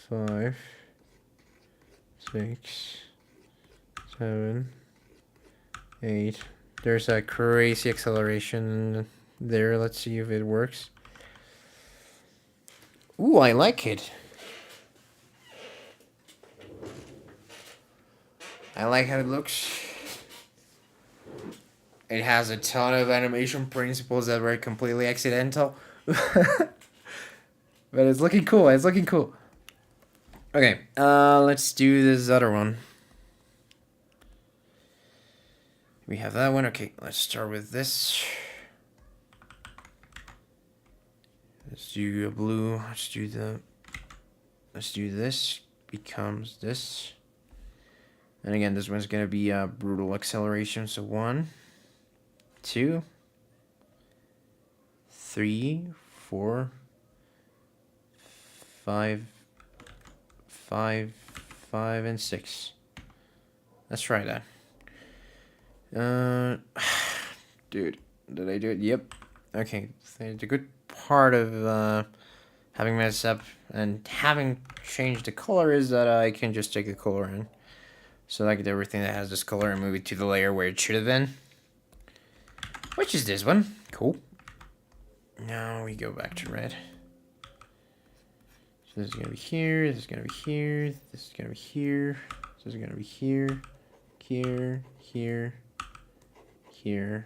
5, 6, 7, 8. There's a crazy acceleration there. Let's see if it works. Ooh, I like it. I like how it looks. It has a ton of animation principles that were completely accidental. But it's looking cool. It's looking cool. Okay, let's do this other one. We have that one. Okay, let's start with this. Let's do a blue. Let's do this. Becomes this. And again, this one's gonna be a brutal acceleration. So 1, 2, 3, 4, 5, 5, 5, and 6. Let's try that. Dude, did I do it? Yep. Okay, the good part of having messed up and having changed the color is that I can just take the color in. Select everything that has this color and move it to the layer where it should have been. Which is this one. Cool. Now we go back to red. So this is gonna be here, this is gonna be here, this is gonna be here, this is gonna be here, here, here, here.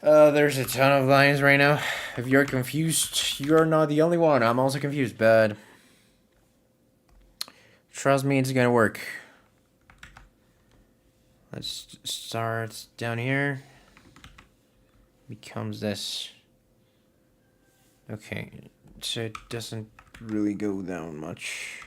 There's a ton of lines right now. If you're confused, you're not the only one. I'm also confused, but trust me, it's gonna work. Let's start down here. Becomes this. Okay, so it doesn't really go down much.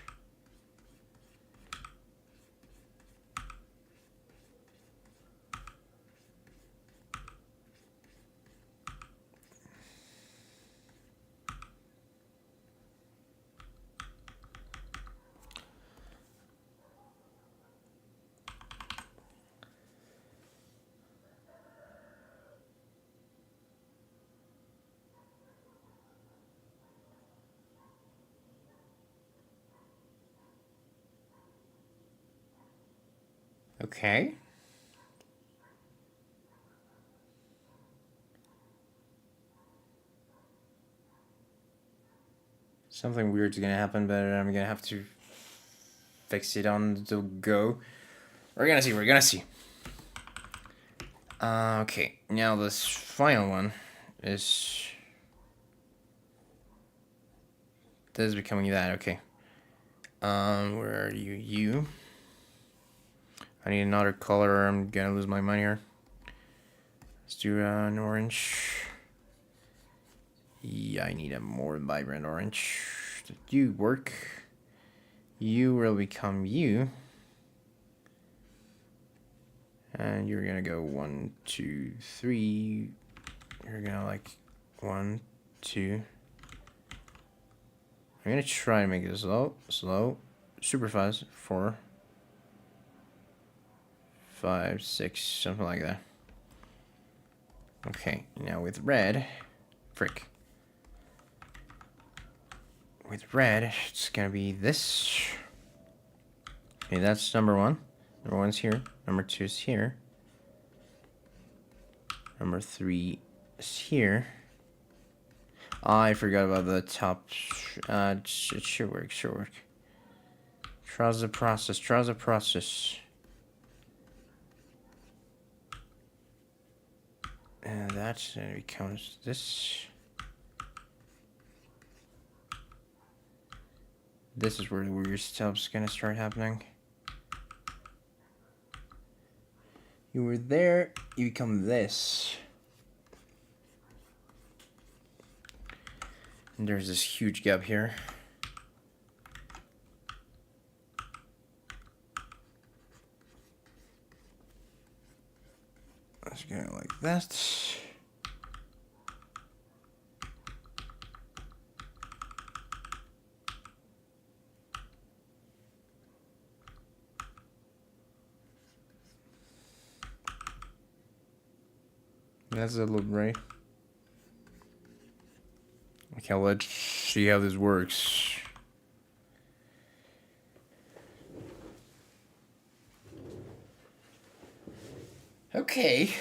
Okay. Something weird's gonna happen, but I'm gonna have to fix it on the go. We're gonna see, we're gonna see. Okay, now this final one is... This is becoming that, okay. Where are you? You. I need another color or I'm gonna lose my money here. Let's do an orange. Yeah, I need a more vibrant orange. You work. You will become you. And you're gonna go 1, 2, 3. You're gonna like 1, 2. I'm gonna try to make this slow, super fast. 4, 5, 6, something like that. Okay, now with red, frick. With red, it's gonna be this. Okay, that's number 1. Number 1's here. Number 2 is here. Number 3 is here. I forgot about the top. It should work, should work. Trust the process, trust the process. And that becomes this. This is where the weird stuff's gonna start happening. You were there, you become this. And there's this huge gap here. Let's go like that. That's a little right. Okay, let's see how this works. Okay.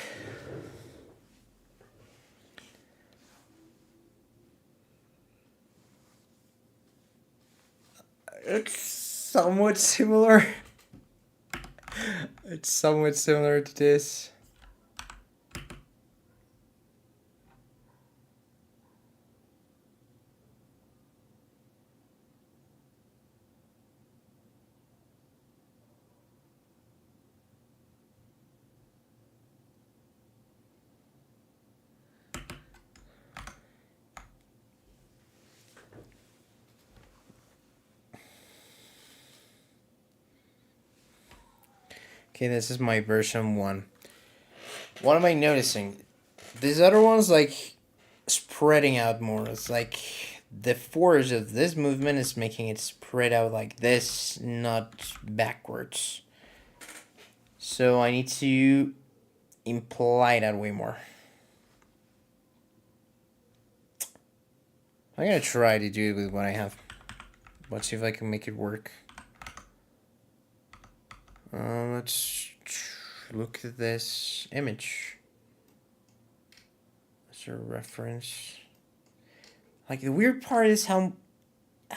It's somewhat similar. It's somewhat similar to this. Okay, this is my version 1. What am I noticing? These other ones like spreading out more. It's like the force of this movement is making it spread out like this, not backwards. So I need to imply that way more. I'm gonna try to do it with what I have. Let's see if I can make it work. Let's look at this image. That's a reference. Like the weird part is how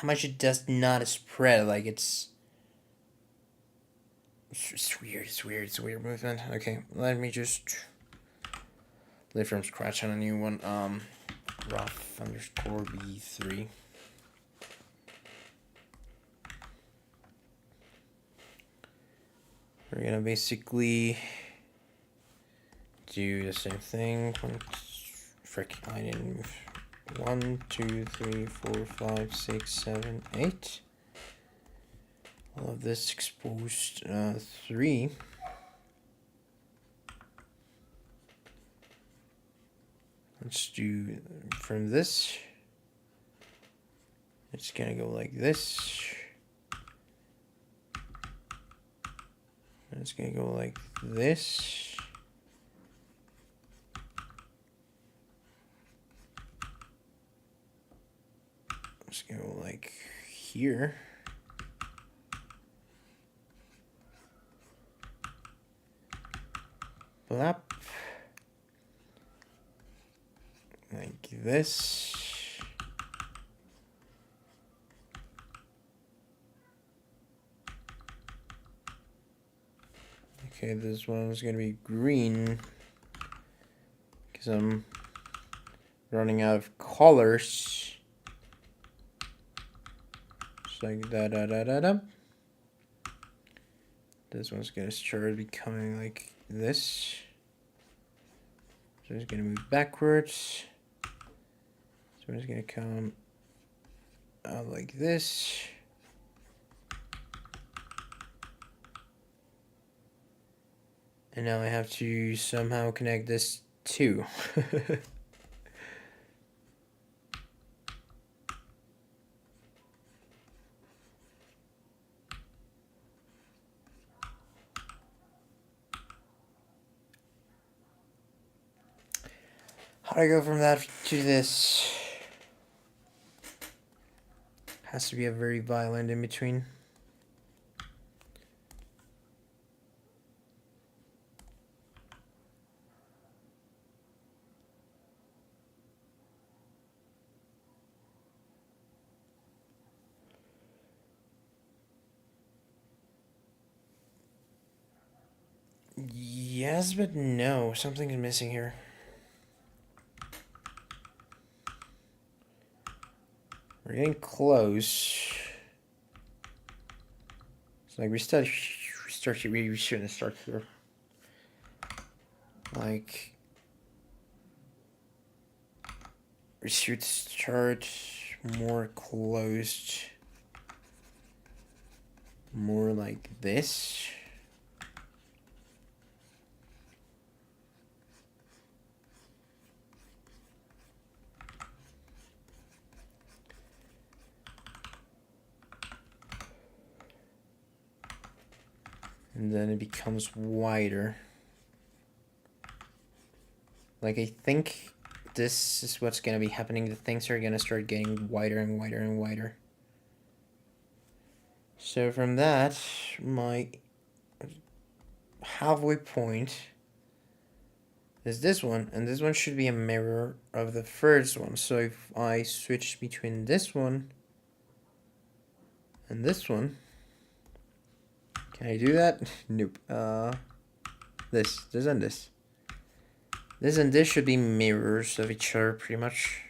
much it does not spread. Like it's weird. It's weird. It's a weird movement. Okay, let me just live from scratch on a new one. Rough underscore B3. We're gonna basically do the same thing. Frick, I didn't move. 1, 2, 3, 4, 5, 6, 7, 8. All of this exposed 3. Let's do from this. It's gonna go like this. It's gonna go like this. It's gonna go like here. Blap. Like this. Okay, this one is gonna be green because I'm running out of colors. Just like da. This one's gonna start becoming like this. So it's gonna move backwards. So it's gonna come out like this. And now I have to somehow connect this too. How do I go from that to this? Has to be a very violent in between. Yes, but no. Something is missing here. We're getting close. It's like we shouldn't start here. Like we should start more closed. More like this. And then it becomes wider. Like, I think this is what's gonna be happening. The things are gonna start getting wider and wider and wider. So from that, my halfway point is this one, and this one should be a mirror of the first one. So if I switch between this one and this one, can I do that? Nope. This and this. This and this should be mirrors of each other, pretty much.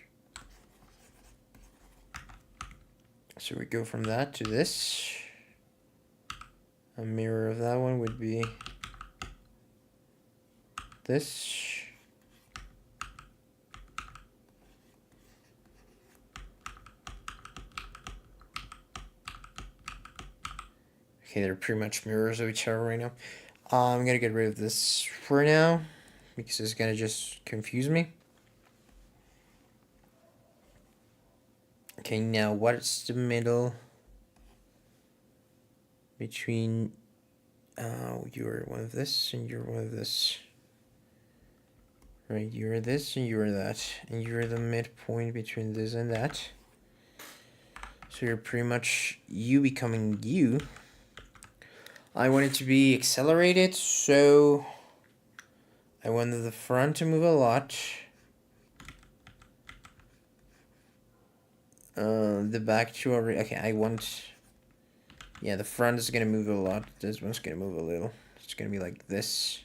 So we go from that to this. A mirror of that one would be this. Okay, they're pretty much mirrors of each other right now. I'm gonna get rid of this for now because it's gonna just confuse me. Okay, now what's the middle between you're one of this and you're one of this. Right, you're this and you're that. And you're the midpoint between this and that. So you're pretty much you becoming you. I want it to be accelerated, so I wanted the front to move a lot. The back to already. Okay, I want. Yeah, the front is gonna move a lot. This one's gonna move a little. It's gonna be like this.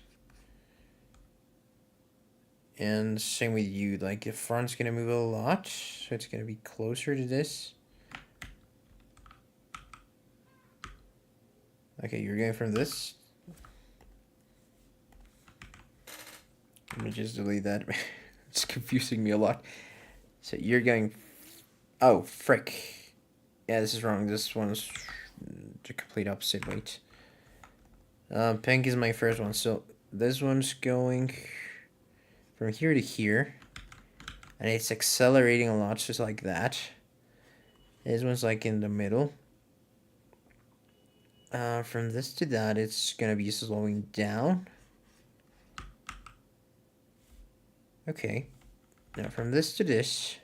And same with you. Like the front's gonna move a lot, so it's gonna be closer to this. Okay, you're going from this. Let me just delete that. It's confusing me a lot. So you're going. Oh, frick. Yeah, this is wrong. This one's the complete opposite. Wait. Pink is my first one. So this one's going from here to here. And it's accelerating a lot, just like that. This one's like in the middle. From this to that, it's gonna be slowing down. Okay. Now from this to this,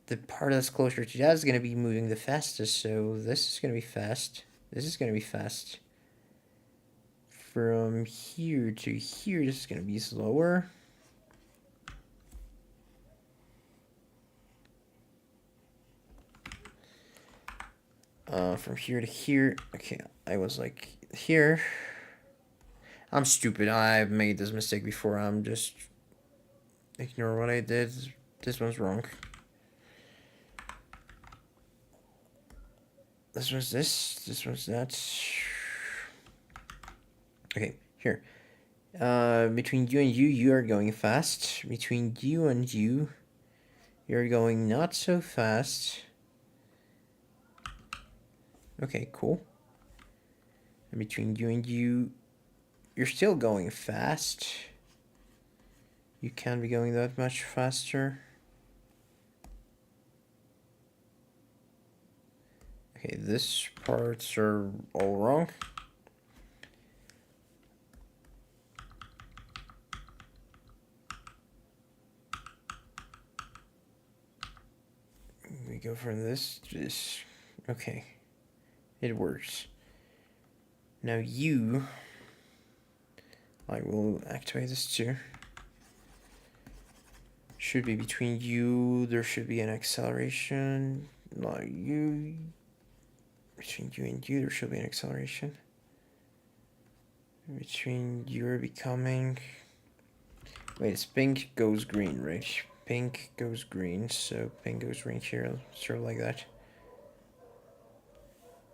the part that's closer to that is gonna be moving the fastest. So this is gonna be fast. This is gonna be fast. From here to here, this is gonna be slower. From here to here. Okay, I was like here. I'm stupid. I've made this mistake before. I'm just ignore what I did. This one's wrong. This one's this. This one's that. Okay, here. Between you and you are going fast. Between you and you're going not so fast. Okay, cool. And between you and you're still going fast. You can't be going that much faster. Okay, this parts are all wrong. We go from this to this. Okay. It works. Now I will activate this too. Should be between you, there should be an acceleration. Not you. Between you and you, there should be an acceleration. Between you're becoming. Wait, it's pink goes green, right? Pink goes green, so pink goes green here, sort of like that.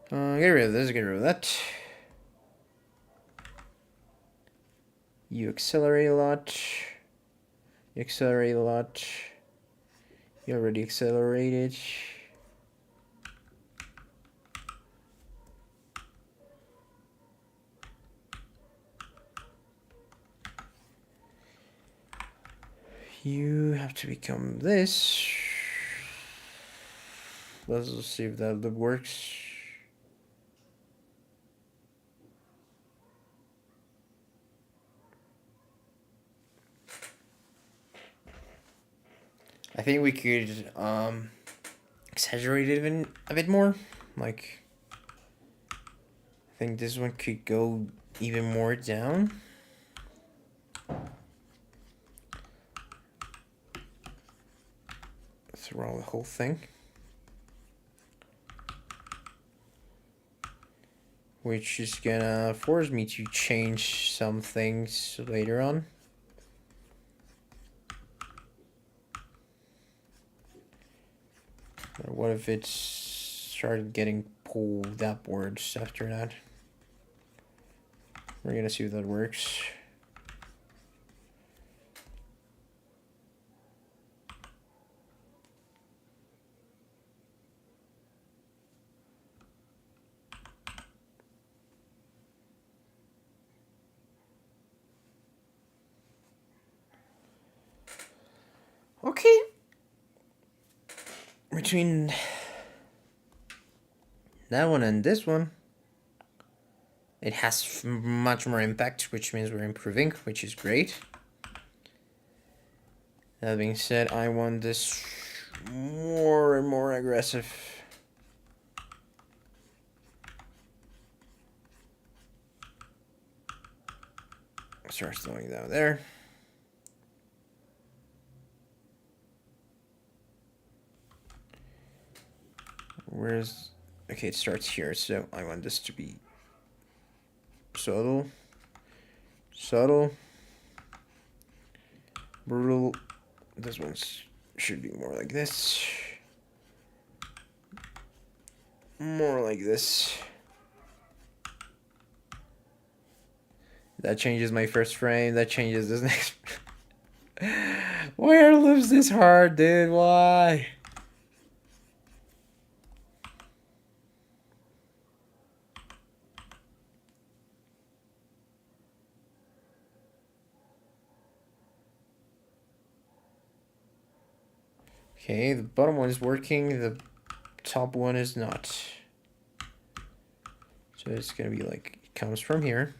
Get rid of this, get rid of that. You accelerate a lot. You accelerate a lot. You already accelerated. You have to become this. Let's see if that works. I think we could exaggerate it even a bit more. Like, I think this one could go even more down. Throughout the whole thing. Which is gonna force me to change some things later on. Or what if it started getting pulled upwards after that? We're gonna see if that works. Okay. Between that one and this one, it has much more impact, which means we're improving, which is great. That being said, I want this more and more aggressive. Start slowing down there. Where's... Okay, it starts here, so I want this to be subtle, subtle, brutal. This one should be more like this, more like this. That changes my first frame, that changes this next. Why are loops this hard, dude? Why? Okay, the bottom one is working, the top one is not. So it's gonna be like, it comes from here.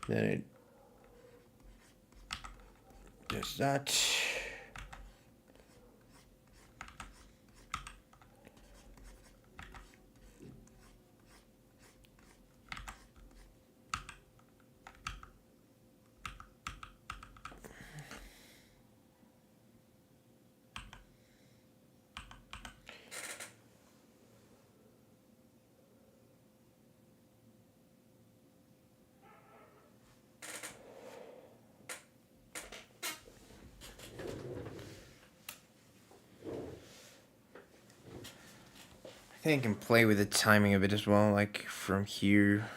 Then it does that. I think I can play with the timing a bit as well, like from here.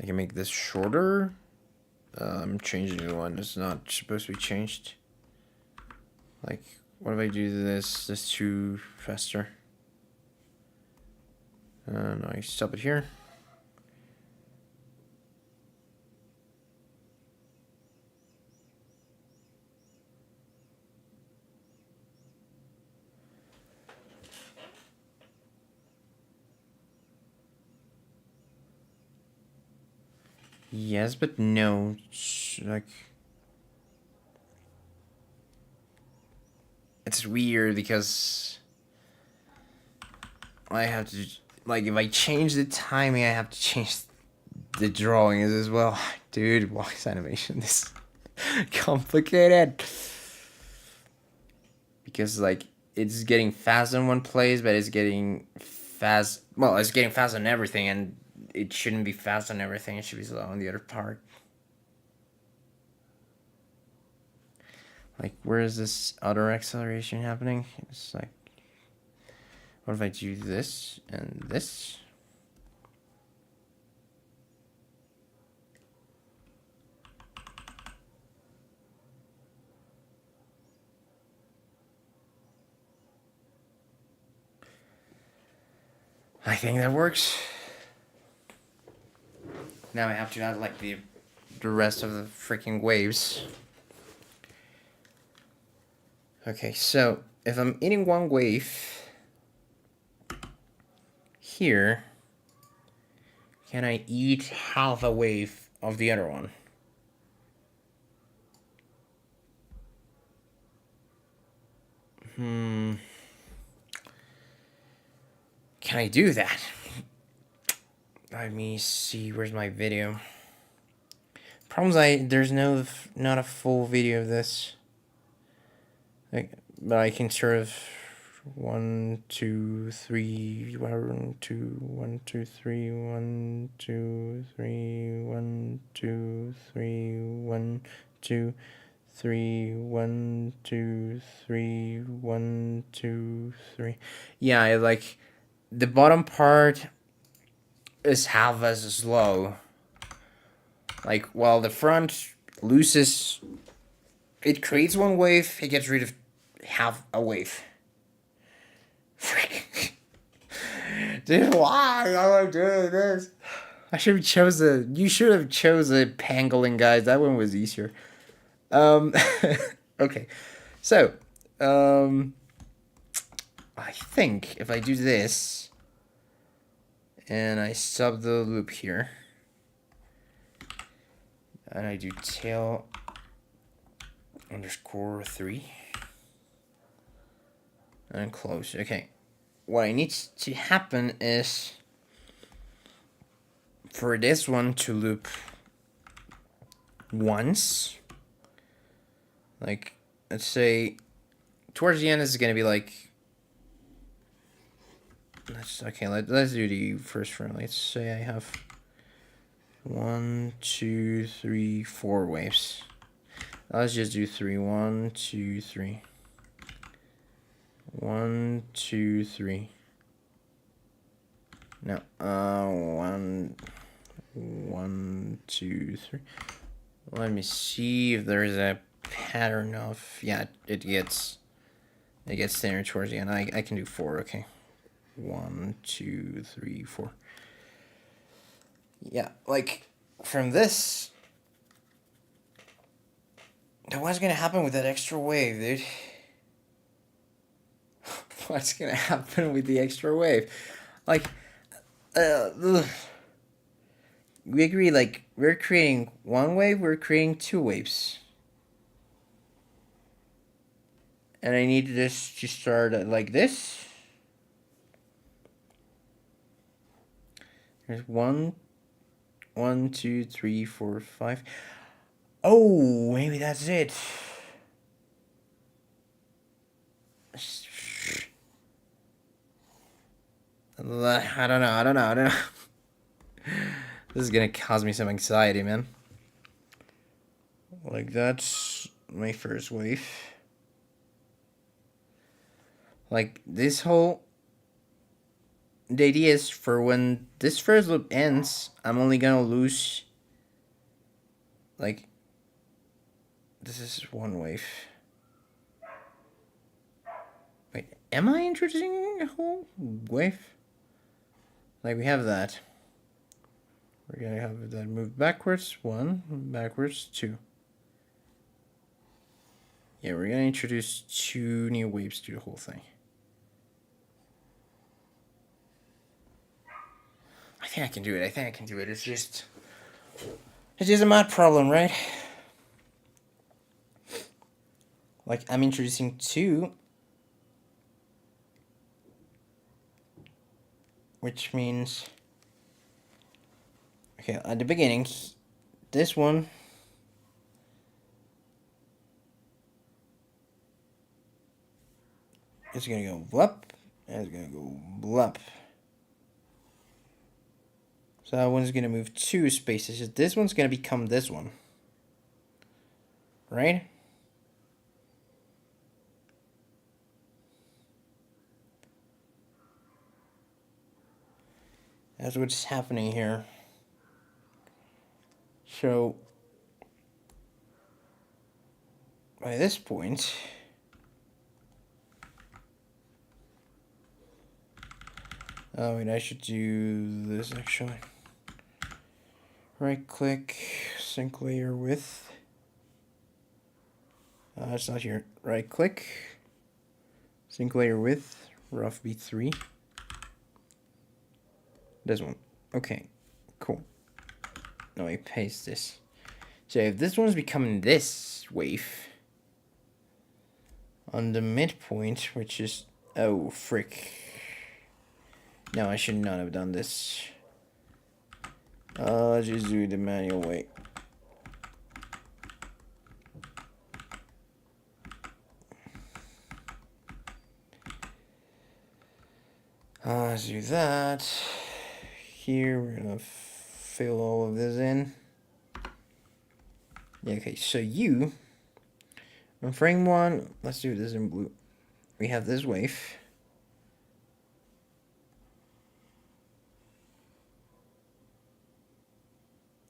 I can make this shorter. I'm changing the one that's not supposed to be changed. Like, what if I do this too faster? No, I stop it here. Yes, but no. Like, it's weird because I have to, like, if I change the timing, I have to change the drawings as well. Dude, why is animation this complicated? Because, like, it's getting fast in one place, but it's getting fast. Well, it's getting fast on everything, and it shouldn't be fast on everything. It should be slow on the other part. Like, where is this other acceleration happening? It's like, what if I do this and this? I think that works. Now I have to add like the rest of the freaking waves. Okay, so if I'm eating one wave here, can I eat half a wave of the other one? Can I do that? Let me see. Where's my video? Problems. There's not a full video of this. Like, but I can sort of 1, 2, 3, 1, 2, 1, 2, 3, 1, 2, 3, 1, 2, 3, 1, 2, 3, 1, 2, 3, 1, 2, 3. Yeah, like the bottom part is half as slow. Like while the front loses, it creates one wave, it gets rid of half a wave. Dude, why am I doing this? You should have chose a pangolin, guys. That one was easier. Okay. So, I think if I do this and I sub the loop here and I do tail underscore 3 and close. Okay. What I need to happen is for this one to loop once. Like, let's say towards the end this is gonna be like, let's do the first frame. Let's say I have 1, 2, 3, 4 waves. Let's just do 3. 1, 2, 3. 1, 2, 3. No, 1, 2, 3. Let me see if there's a pattern of, yeah, it gets thinner towards the end. I can do 4. Okay, 1, 2, 3, 4. Yeah, like from this, what's gonna happen with that extra wave, dude? What's gonna happen with the extra wave? Like, we agree, like, we're creating one wave, we're creating 2 waves. And I need this to start like this. There's 1, 2, 3, 4, 5. Oh, maybe that's it. I don't know. This is gonna cause me some anxiety, man. Like, that's my first wave. Like, this whole... The idea is for when this first loop ends, I'm only gonna lose... Like, this is one wave. Wait, am I introducing a whole wave? Like, we have that. We're gonna have that move backwards. 1, backwards, 2. Yeah, we're gonna introduce 2 new waves to the whole thing. I think I can do it. It's just a math problem, right? Like, I'm introducing 2, which means, okay, at the beginning, this one is gonna go blup, and it's gonna go blup. So that one's gonna move 2 spaces. This one's gonna become this one, right? That's what's happening here. So, by this point, oh wait, I should do this actually. Right click, sync layer with. It's not here. Right click, sync layer with, rough B3. This one. Okay, cool. Now I paste this. So if this one's becoming this wave, on the midpoint, which is... Oh, frick. No, I should not have done this. Let's just do it the manual way. Let's do that. Here, we're gonna fill all of this in. Yeah, okay, so you... On frame 1, let's do this in blue. We have this wave.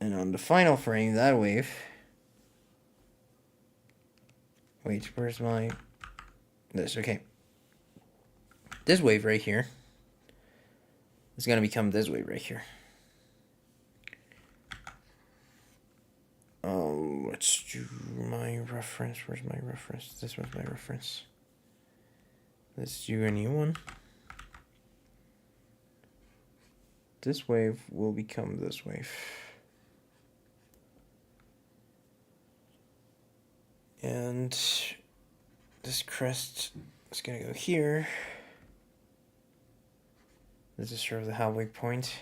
And on the final frame, that wave... Wait, where's my... This, okay. This wave right here is going to become this wave right here. Let's do my reference. Where's my reference? This one's my reference. Let's do a new one. This wave will become this wave. And this crest is going to go here. This is sort of the halfway point.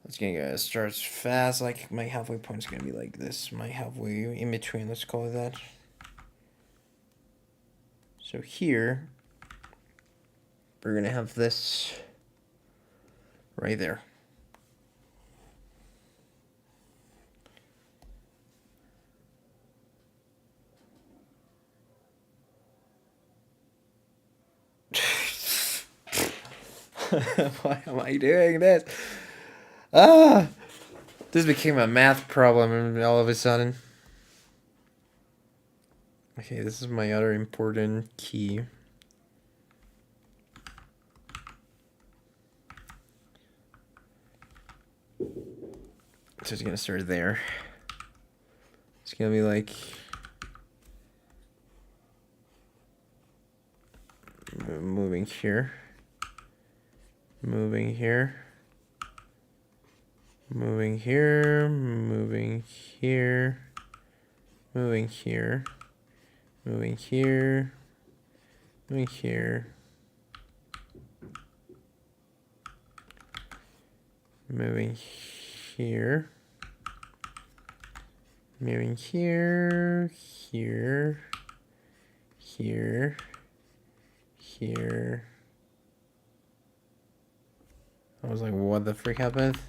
It's gonna start fast, like my halfway point is gonna be like this. My halfway in between, let's call it that. So here, we're gonna have this right there. Why am I doing this? This became a math problem all of a sudden. Okay, this is my other important key. So it's gonna start there. It's gonna be like moving here, moving here, moving here, moving here, moving here, moving here, moving here, moving here, moving here, here, here, here. I was like, what the frick happened?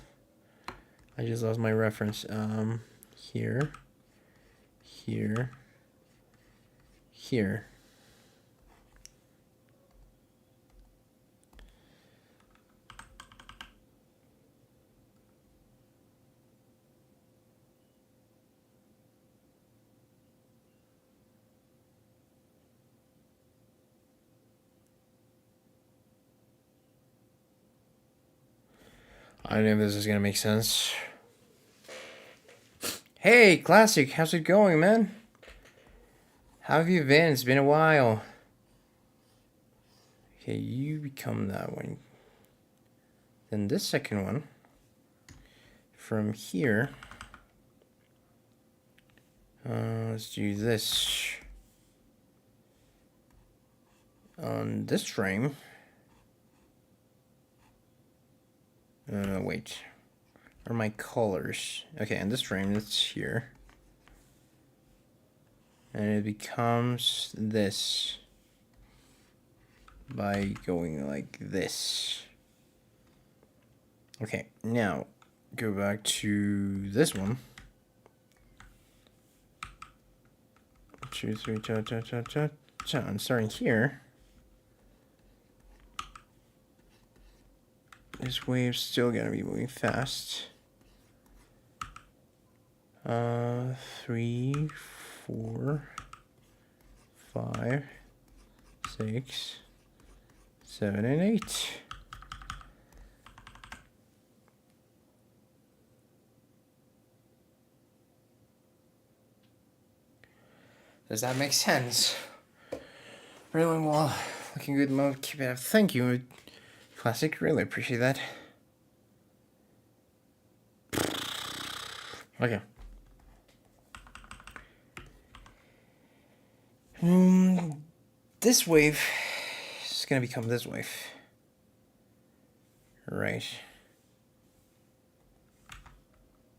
I just lost my reference. Here, here, here. I don't know if this is gonna make sense. Hey, Classic, how's it going, man? How have you been? It's been a while. Okay, you become that one. Then this second one, from here, let's do this. On this frame, wait, are my colors? Okay, and this frame, it's here. And it becomes this by going like this. Okay, now go back to this one. 2, 3, cha, cha, cha, cha, cha. And starting here, this wave's still gonna be moving fast. 3, 4, 5, 6, 7, and 8. Does that make sense? Really well. Looking good mode. Keep it up. Thank you, Classic. Really appreciate that. Okay. this wave is gonna become this wave. Right.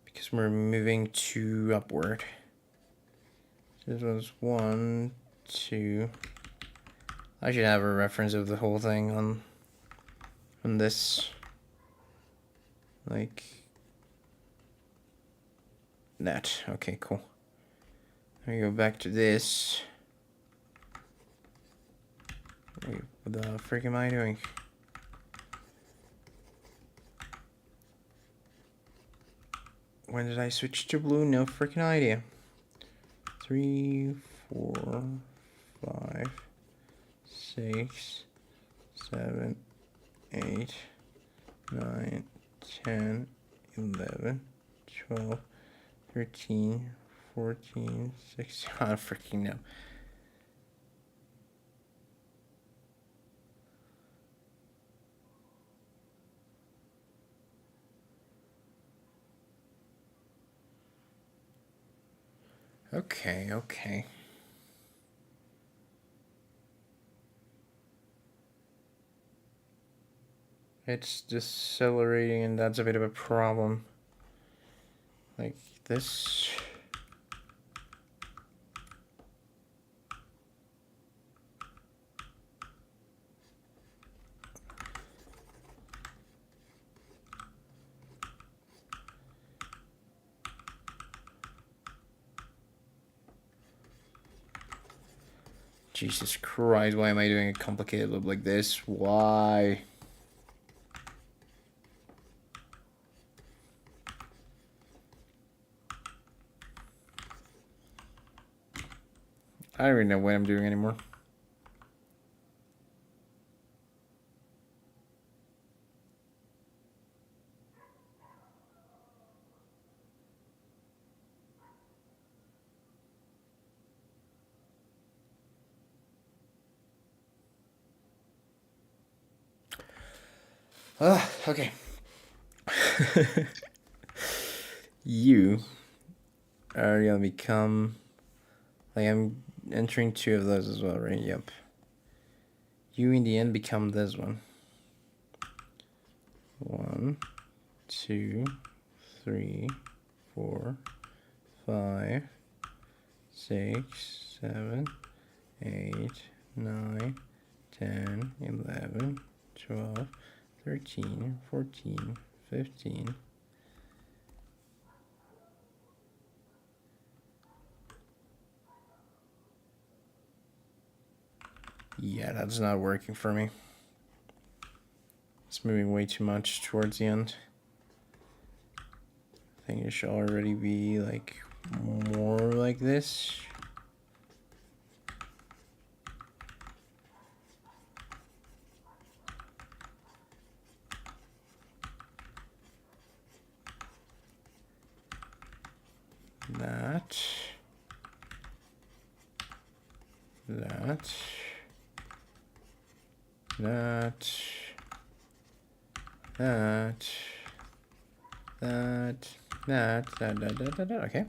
Because we're moving 2 upward. So this was 1, 2. I should have a reference of the whole thing on this. Like that. Okay, cool. Let me go back to this. Wait, what the frick am I doing? When did I switch to blue? No freaking idea. 3, 4, 5, 6, 7, 8, 9, 10, 11, 12, 13, 14, 16. I don't freaking know. Okay. It's decelerating, and that's a bit of a problem. Like this. Jesus Christ, why am I doing a complicated loop like this? Why? I don't even know what I'm doing anymore. Okay. You are gonna become, like, I'm entering 2 of those as well, right? Yep. You in the end become this one. 1, 2, 3, 4, 5, 6, 7, 8, 9, 10, 11, 12, 13, 14, 15. Yeah, that's not working for me. It's moving way too much towards the end. I think it should already be like more like this. That. Okay.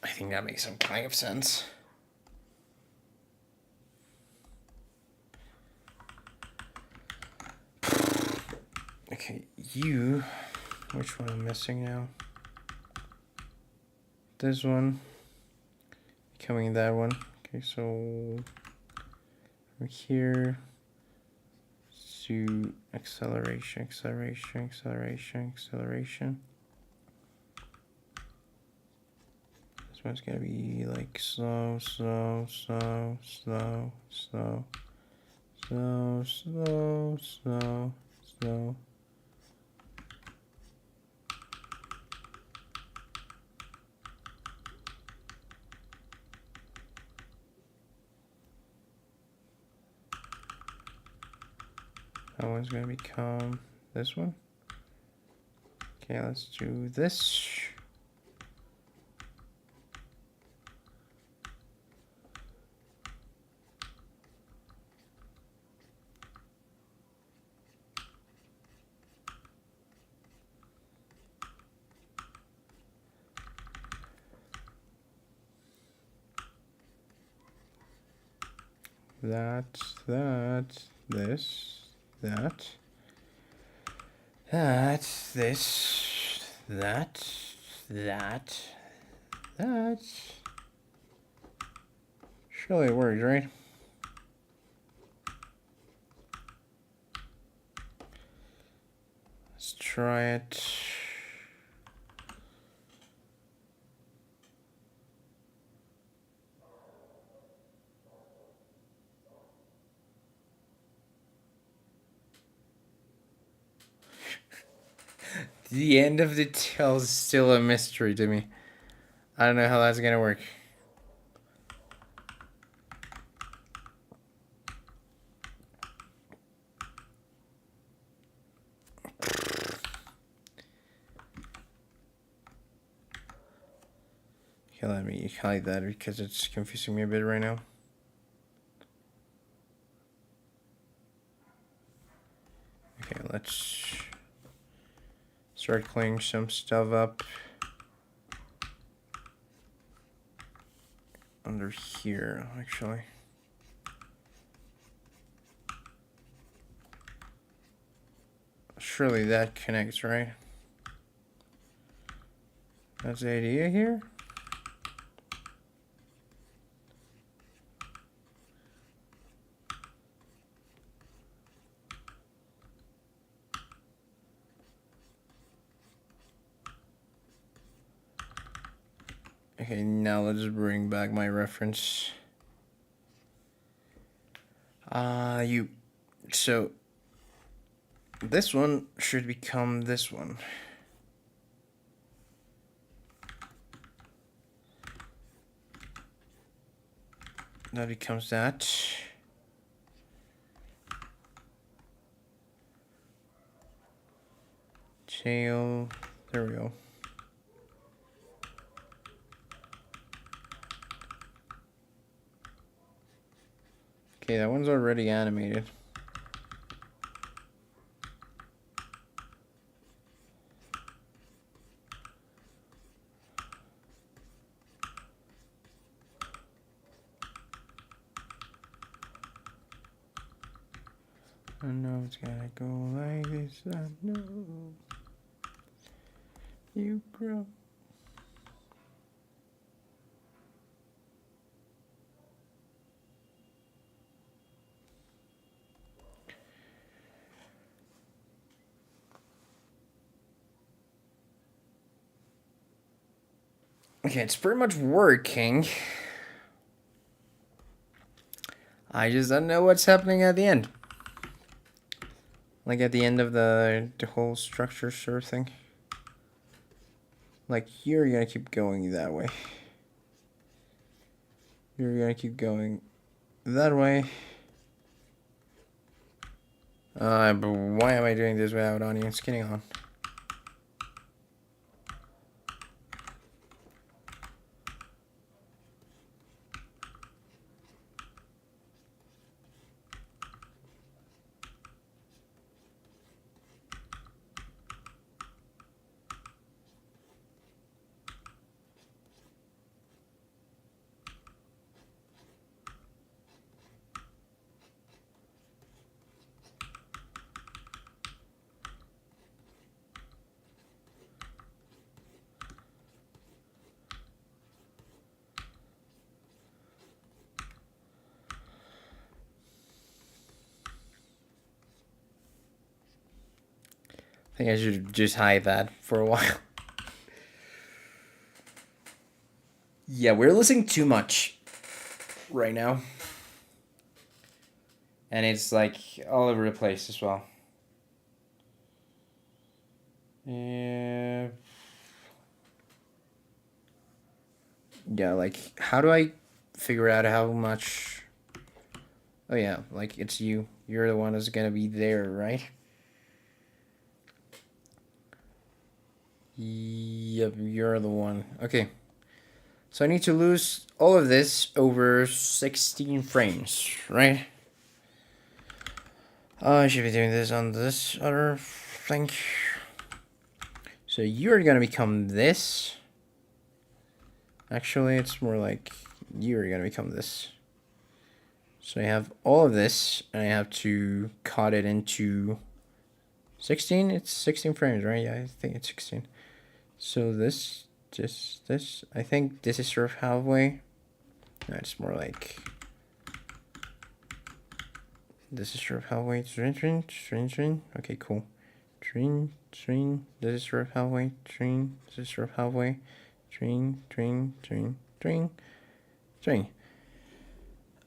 I think that makes some kind of sense. Okay, you. Which one am I missing now? This one. Becoming that one. Okay, so from here to acceleration. This one's gonna be like slow. That one's gonna become this one. Okay, let's do this. That, this, that, this, that. Surely it works, right? Let's try it. The end of the tail is still a mystery to me. I don't know how that's gonna work. Okay, let me hide that because it's confusing me a bit right now. Okay, let's start cleaning some stuff up under here, actually. Surely that connects, right? That's the idea here. Okay, now let's bring back my reference. So this one should become this one. That becomes that. Tail, there we go. Okay, that one's already animated. I know it's gotta go like this, I know. You grow. Okay, it's pretty much working. I just don't know what's happening at the end. Like at the end of the whole structure sort of thing. Like you're gonna keep going that way. You're gonna keep going that way. But why am I doing this without onion skinning on? I think I should just hide that for a while. Yeah, we're listening too much right now. And it's like all over the place as well. Yeah. Yeah, like how do I figure out how much Oh yeah, like it's you. You're the one that's gonna be there, right? Yep, you're the one. Okay. So I need to lose all of this over 16 frames, right? I should be doing this on this other thing. So you're gonna become this. Actually, it's more like you're gonna become this. So I have all of this, and I have to cut it into 16. It's 16 frames, right? Yeah, I think it's 16. So this, just this. I think this is sort of halfway. No, it's more like this is sort of halfway. Okay, cool. Train. This is sort of halfway. Train. This is sort of halfway. Train.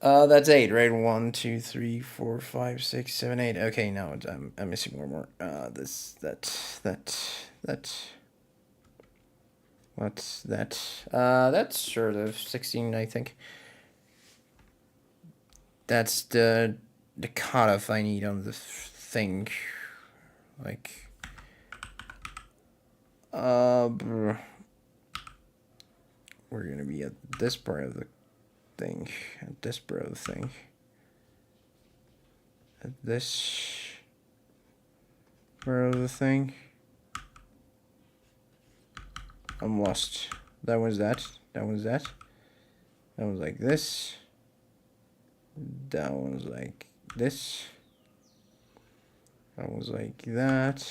That's 8, right? 1, 2, 3, 4, 5, 6, 7, 8. Okay, now I'm missing one more. What's that? That's sort of 16, I think. That's the cutoff I need on the thing. Like, we're gonna be at this part of the thing, at this part of the thing, at this part of the thing. I'm lost. That one's that. That one's that. That one's like this. That one's like this. That one's like that.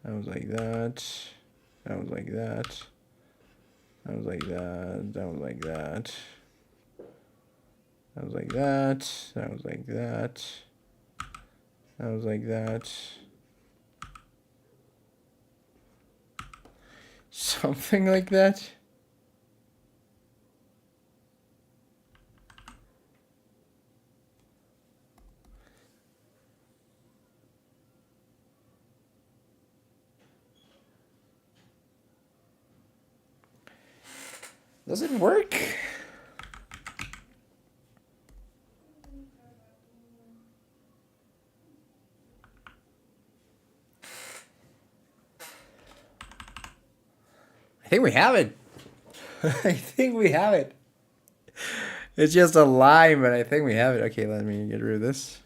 That was like that. That was like that. That was like that. That was like that. That was like that. That was like that. That was like that. Something like that. Does it work? I think we have it. I think we have it. It's just a line, but I think we have it. Okay, let me get rid of this.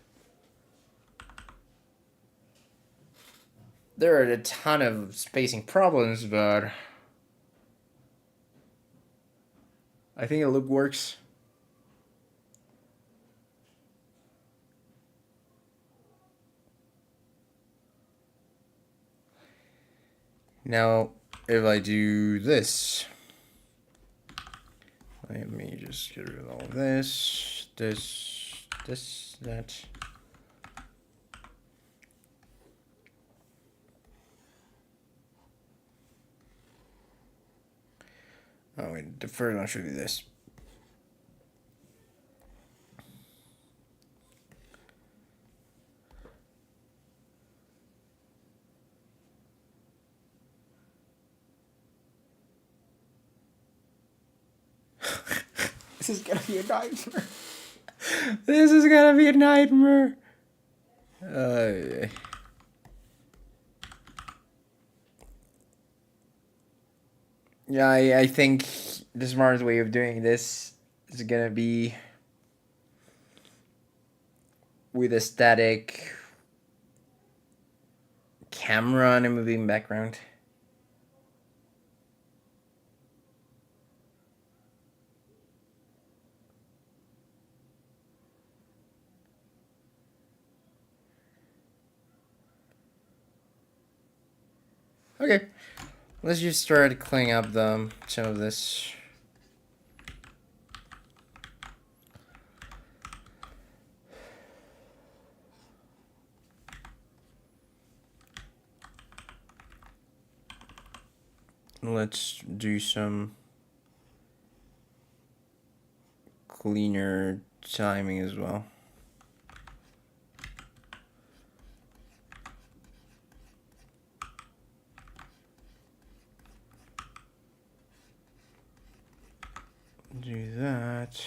There are a ton of spacing problems, but I think the loop works. Now, if I do this, let me just get rid of all this, that. Oh wait, the first one should be this. This is gonna be a nightmare. This is gonna be a nightmare. Yeah, I think the smartest way of doing this is gonna be with a static camera and a moving background. Okay, let's just start cleaning up some of this. Let's do some cleaner timing as well. Do that.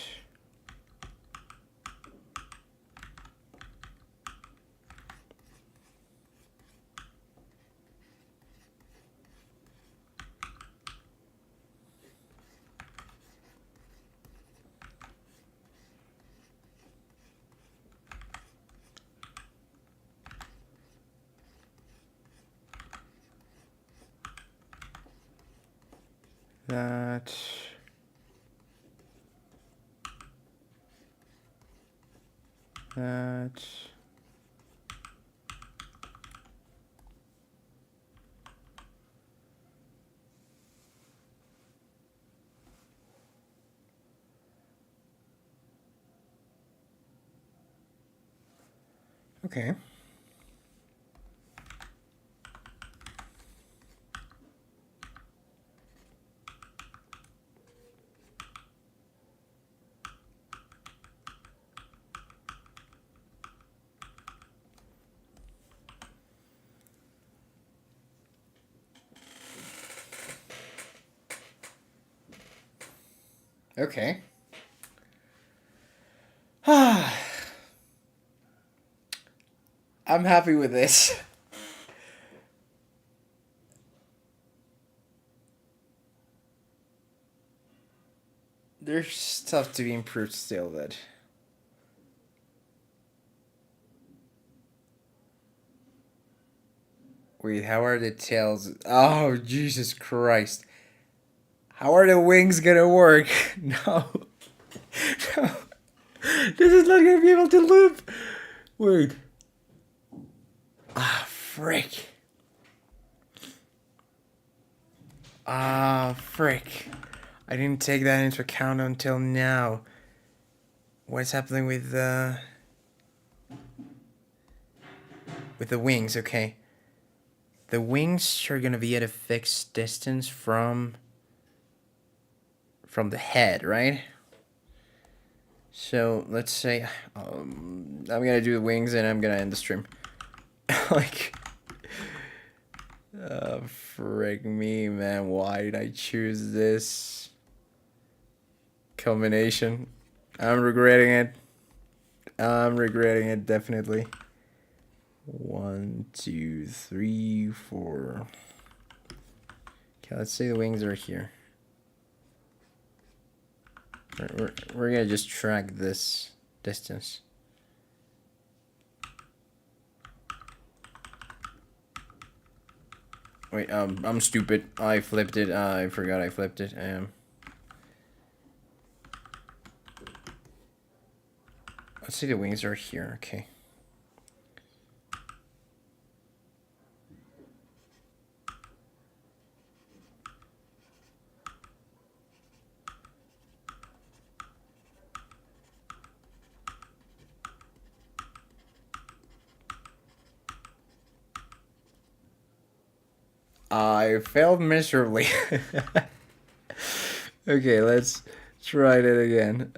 That. That. Okay. Okay. I'm happy with this. There's stuff to be improved still, that. Wait, how are the tails? Oh, Jesus Christ. How are the wings gonna work? No. No. This is not gonna be able to loop. Wait. Ah, frick. Ah, frick. I didn't take that into account until now. What's happening with the wings? Okay. The wings are gonna be at a fixed distance from the head, right? So let's say I'm gonna do the wings and I'm gonna end the stream. Like, frick me, man. Why did I choose this combination? I'm regretting it. I'm regretting it, definitely. 1, 2, 3, 4. Okay, let's say the wings are here. We're gonna just track this distance. Wait, I'm stupid. I flipped it. I forgot I flipped it. Let's see, the wings are here. Okay. I failed miserably. Okay, let's try it again.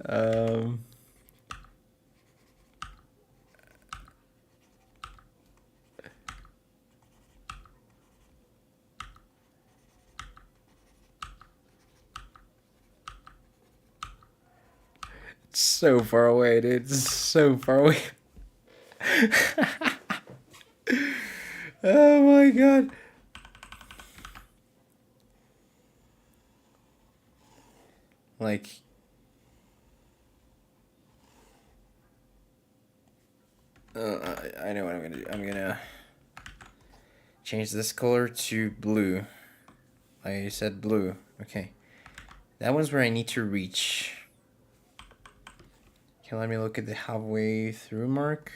It's so far away, dude. It's so far away. Oh my god. Like, I know what I'm gonna do. I'm gonna change this color to blue. I said blue. Okay. That one's where I need to reach. Okay, let me look at the halfway through mark.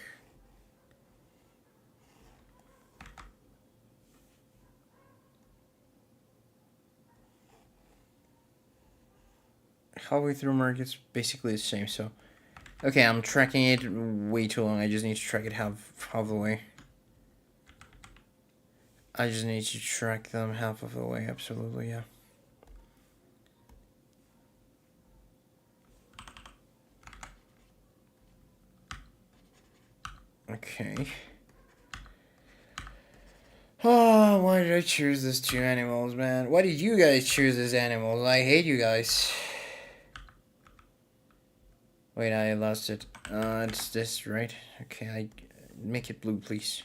Halfway through mark is basically the same, so. Okay, I'm tracking it way too long. I just need to track it half the way. I just need to track them half of the way, absolutely, yeah. Okay. Oh, why did I choose these two animals, man? Why did you guys choose these animals? I hate you guys. Wait, I lost it. It's this, right? Okay, I make it blue, please.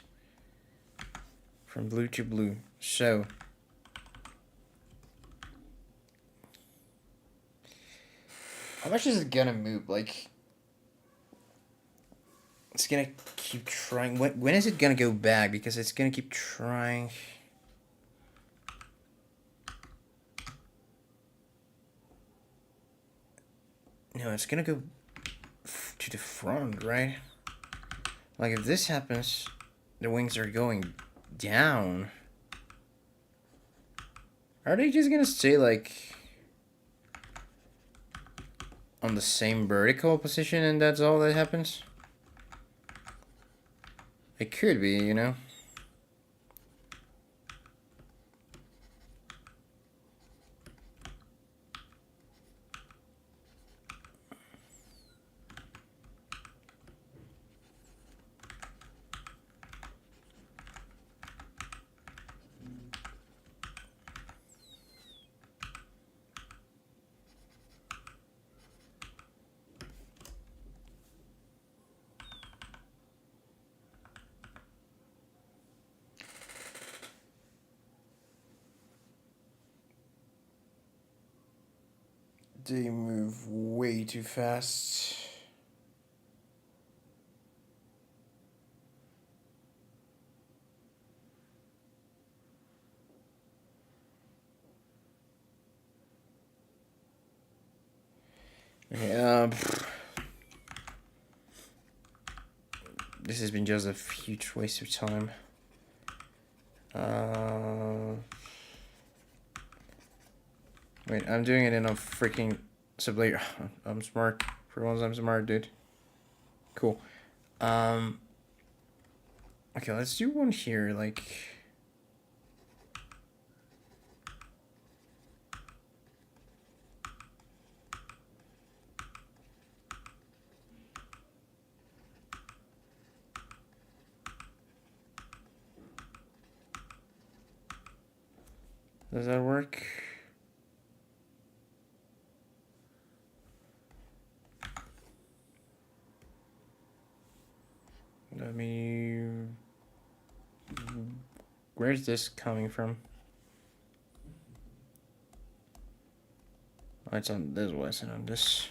From blue to blue. So. How much is it gonna move? Like, it's gonna keep trying. When is it gonna go back? Because it's gonna keep trying. No, it's gonna go to the front, right? Like if this happens, the wings are going down. Are they just gonna stay like on the same vertical position and that's all that happens? It could be, you know? They move way too fast. Yeah. This has been just a huge waste of time. Wait, I'm doing it in a freaking sublayer. I'm smart. For once, I'm smart, dude. Cool. Okay, let's do one here, like. Does that work? Let me. Where's this coming from? Oh, it's on this one, it's on this.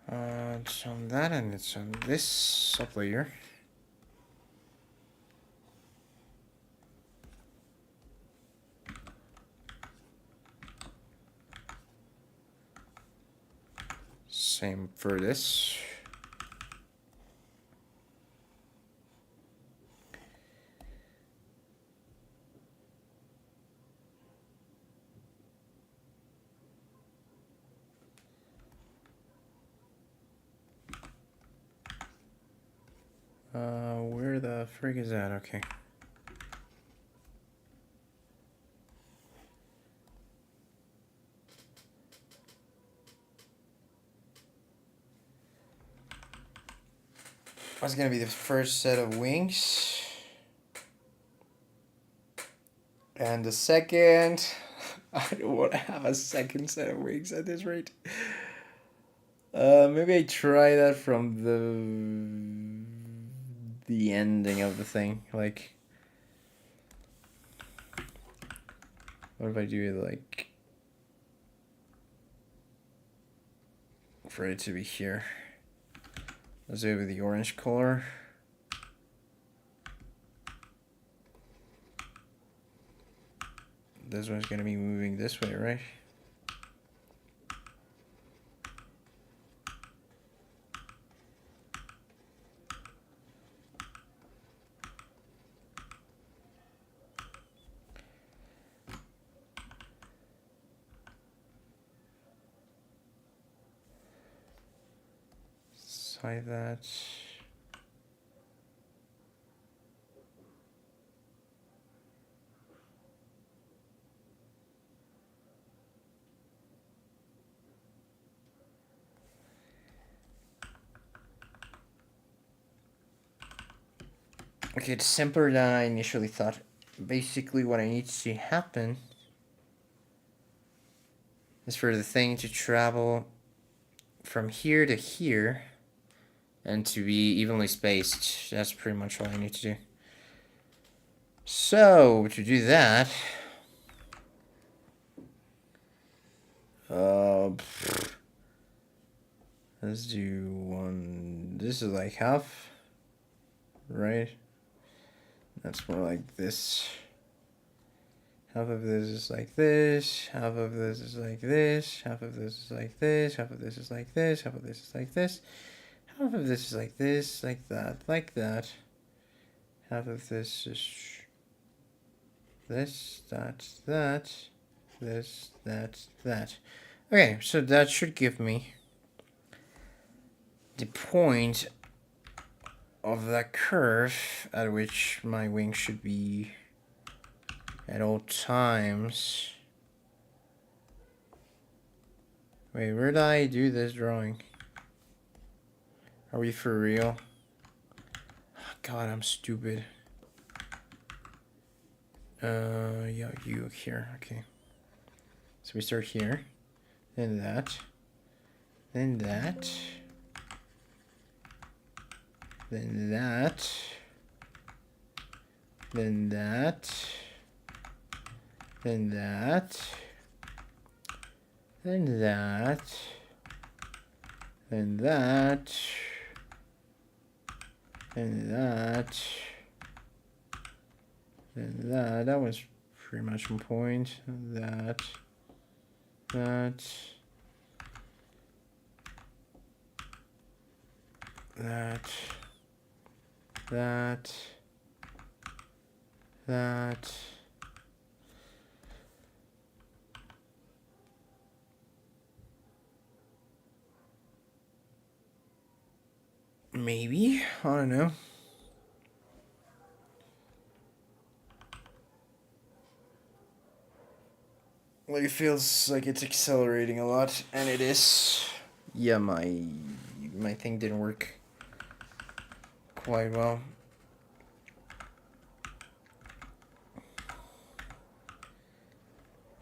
It's on that and it's on this sublayer. Same for this. Where the frig is that? Okay. What's gonna be the first set of wings? And the second, I don't want to have a second set of wings at this rate. Maybe I try that from the ending of the thing. Like, what if I do it like for it to be here? Let's do it with the orange color. This one's gonna be moving this way, right? Side that. Okay, it's simpler than I initially thought. Basically, what I need to see happen is for the thing to travel from here to here and to be evenly spaced. That's pretty much all I need to do. So, to do that, let's do one. This is like half, right? That's more like this. Half of this is like this, half of this is like this, half of this is like this, half of this is like this, half of this is like this, half of this is like this, like that, like that. Half of this is this, that, that, this, that. Okay, so that should give me the point of that curve at which my wing should be at all times. Wait, where did I do this drawing? Are we for real? God, I'm stupid. Yeah, you here, okay. So we start here, then that, then that, then that, then that, then that, then that, then that, then that, then that. That was pretty much on point. That, that, that, that, that. Maybe, I don't know. Like it feels like it's accelerating a lot, and it is. Yeah, my thing didn't work quite well.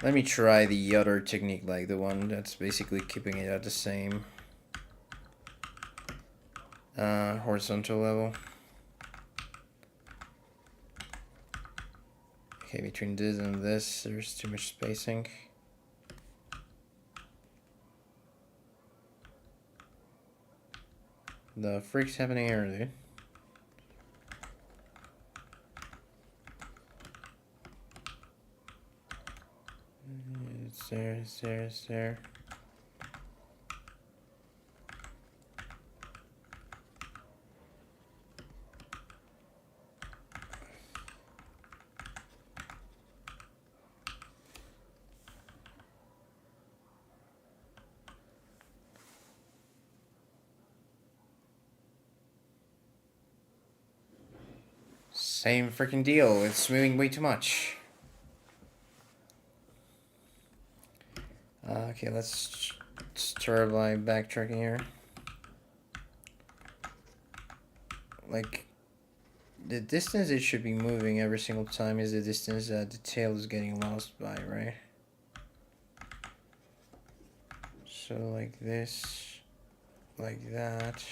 Let me try the other technique, like the one that's basically keeping it at the same horizontal level. Okay, between this and this, there's too much spacing. The freak's happening here, dude? It's there, it's there, it's there. Same freaking deal, it's moving way too much. Okay, let's start by backtracking here. Like, the distance it should be moving every single time is the distance that the tail is getting lost by, right? So like this, like that.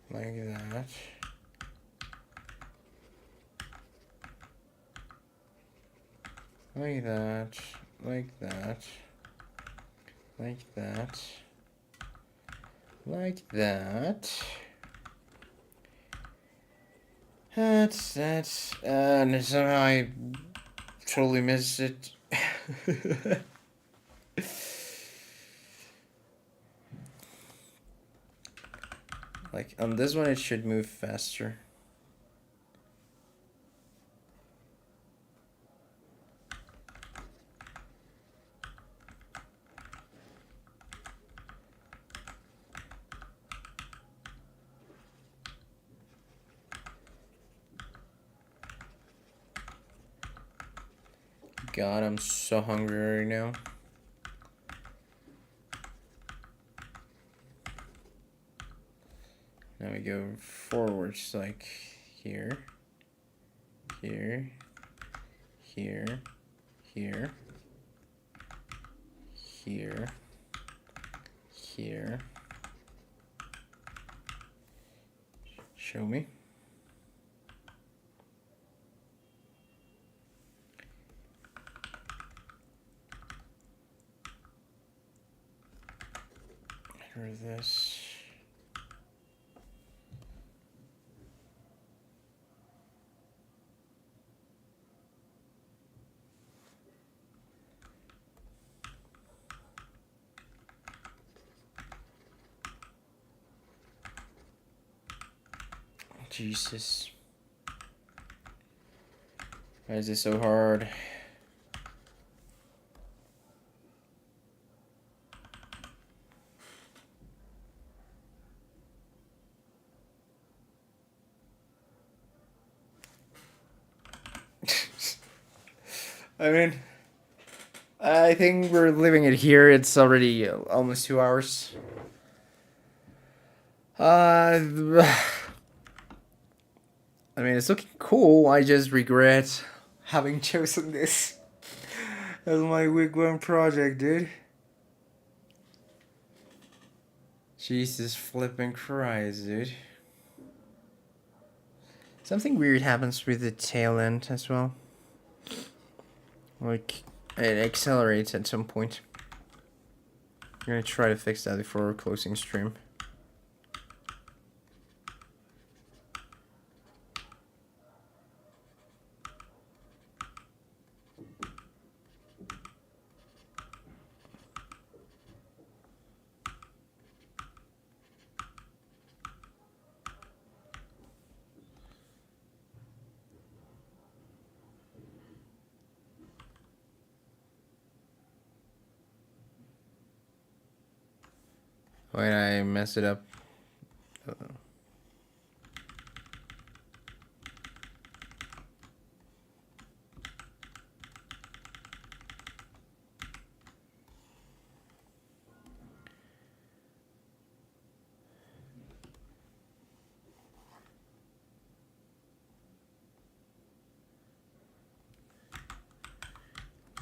Like that. Like that, like that, like that, like that. That's, and somehow I totally missed it. Like, on this one it should move faster. God, I'm so hungry right now. Now we go forwards, like here, here, here, here, here, here. Show me. Or this. Jesus. Why is this so hard? I mean, I think we're leaving it here. It's already almost 2 hours. I mean, it's looking cool. I just regret having chosen this as my week one project, dude. Jesus flipping Christ, dude. Something weird happens with the tail end as well. Like, it accelerates at some point. I'm gonna try to fix that before closing stream. Wait, I messed it up.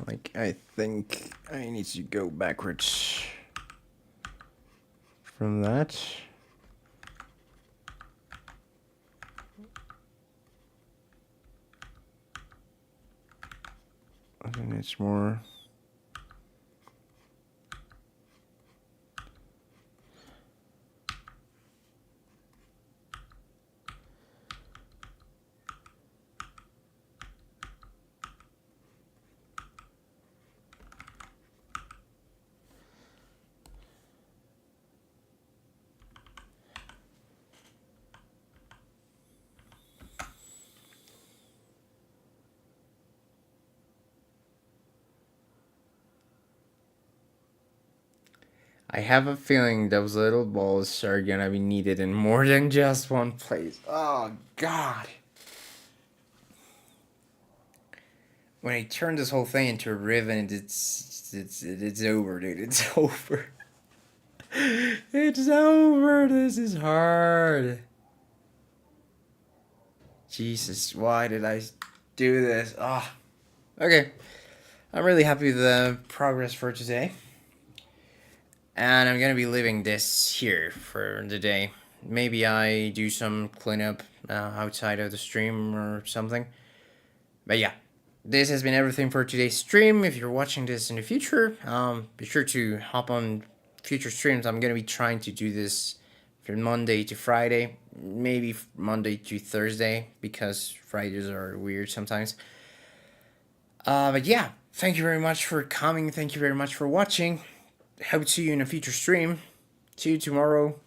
Like, I think I need to go backwards from that. I think it's more. I have a feeling those little balls are gonna be needed in more than just one place. Oh, God. When I turn this whole thing into a ribbon, it's over, dude. It's over. It's over. This is hard. Jesus, why did I do this? Ah. Oh. Okay. I'm really happy with the progress for today. And I'm gonna be leaving this here for the day. Maybe I do some cleanup outside of the stream or something. But yeah, this has been everything for today's stream. If you're watching this in the future, be sure to hop on future streams. I'm gonna be trying to do this from Monday to Friday, maybe Monday to Thursday, because Fridays are weird sometimes. But yeah, thank you very much for coming. Thank you very much for watching. Hope to see you in a future stream. See you tomorrow.